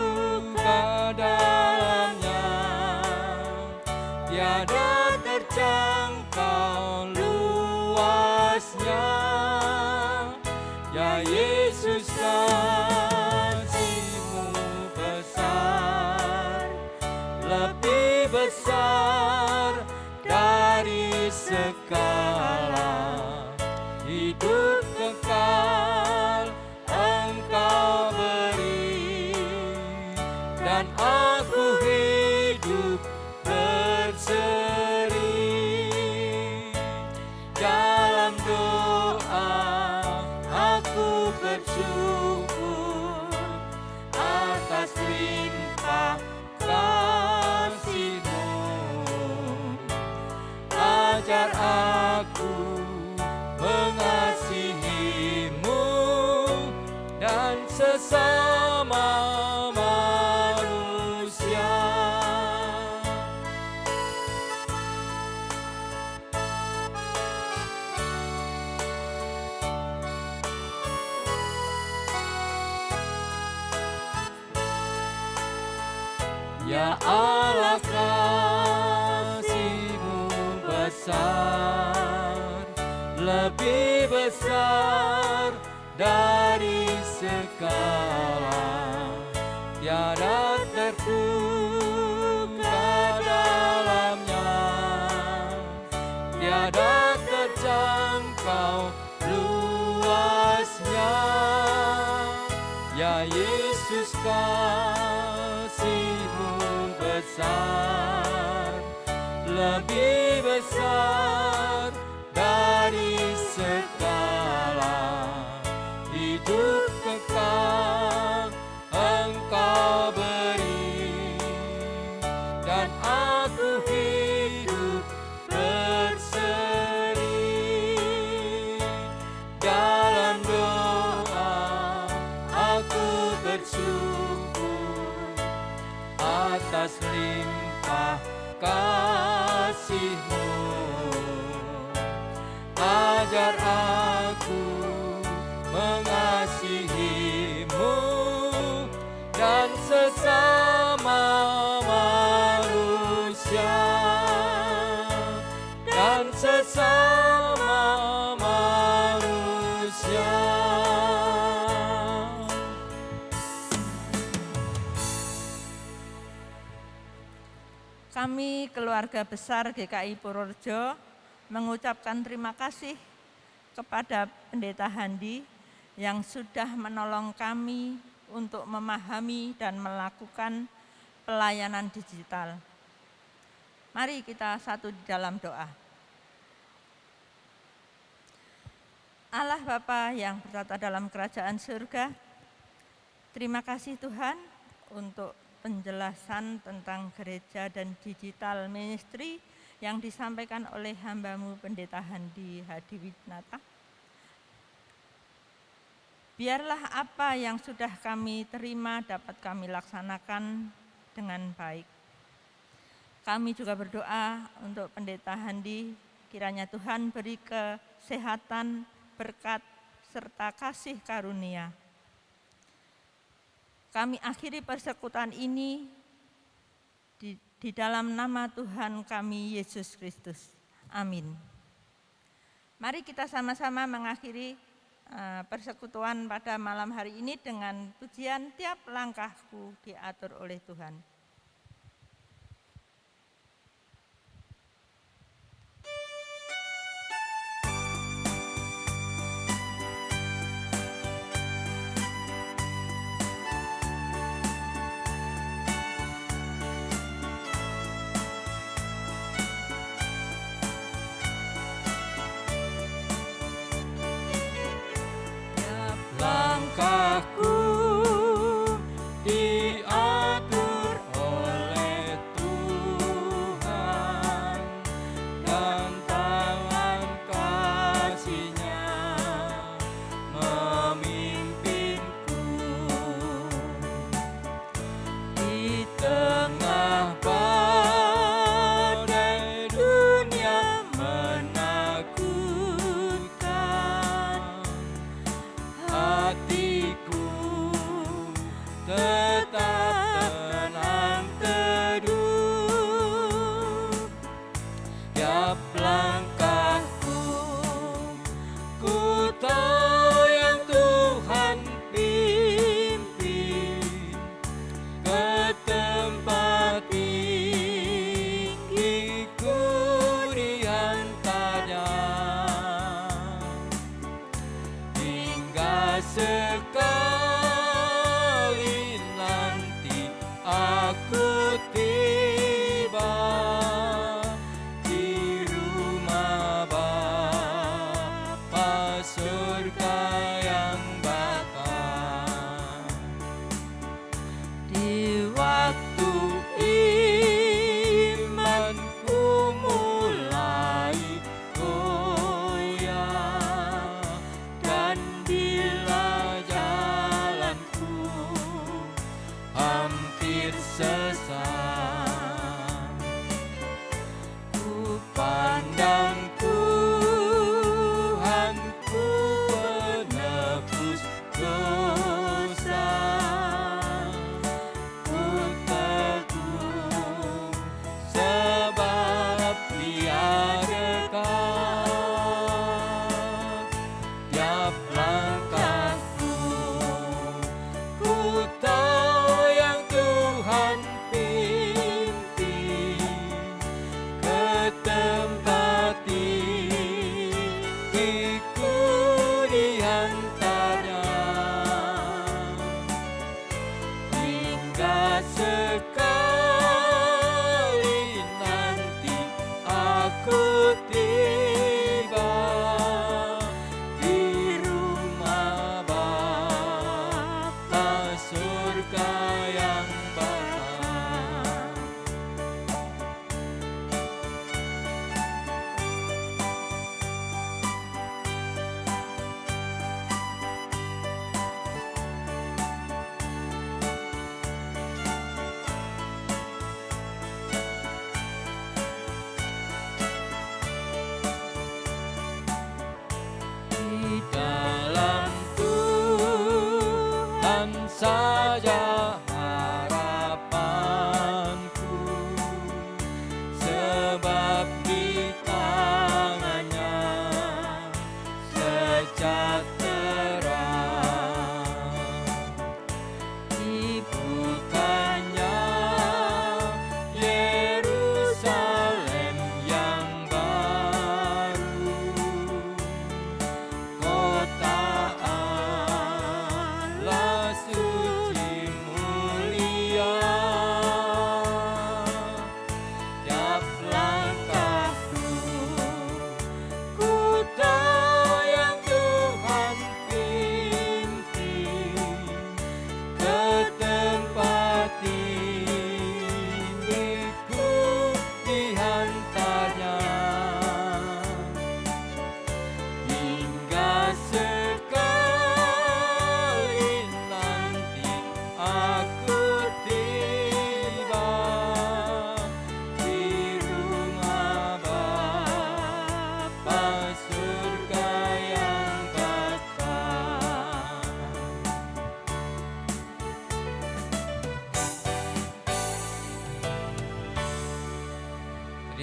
dalamnya, tiada terjangkau luasnya. Ya Yesus, lebih besar dari segala, hidup kekal Engkau beri, dan aku hidup ajar aku mengasihimu dan sesama manusia. Ya Allah, kasih-Mu besar, lebih besar dari segala, tiada terduga dalamnya, tiada terjangkau luasnya. Ya Yesus, kasih-Mu besar, lebih besar dari segala, hidup kekal Engkau beri, dan aku hidup berseri. Dalam doa aku bersyukur atas limpah kasih-Mu. Ajar aku mengasihi-Mu dan sesama manusia, dan sesama manusia. Kami keluarga besar GKI Purworejo mengucapkan terima kasih kepada Pendeta Handi yang sudah menolong kami untuk memahami dan melakukan pelayanan digital. Mari kita satu di dalam doa. Allah Bapa yang bertata dalam kerajaan surga, terima kasih Tuhan untuk penjelasan tentang gereja dan digital ministry yang disampaikan oleh hamba-Mu Pendeta Handi Hadiwinata. Biarlah apa yang sudah kami terima dapat kami laksanakan dengan baik. Kami juga berdoa untuk Pendeta Handi, kiranya Tuhan beri kesehatan, berkat, serta kasih karunia. Kami akhiri persekutuan ini di dalam nama Tuhan kami Yesus Kristus. Amin. Mari kita sama-sama mengakhiri persekutuan pada malam hari ini dengan pujian tiap langkahku diatur oleh Tuhan. Langkahku diatur oleh Tuhan, dan tangan kasih-Nya memimpinku. Di tengah badai dunia menakutkan, hatiku tetap tenang teduh. Tiap langkah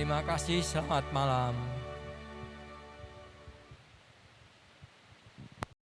Terima kasih, selamat malam.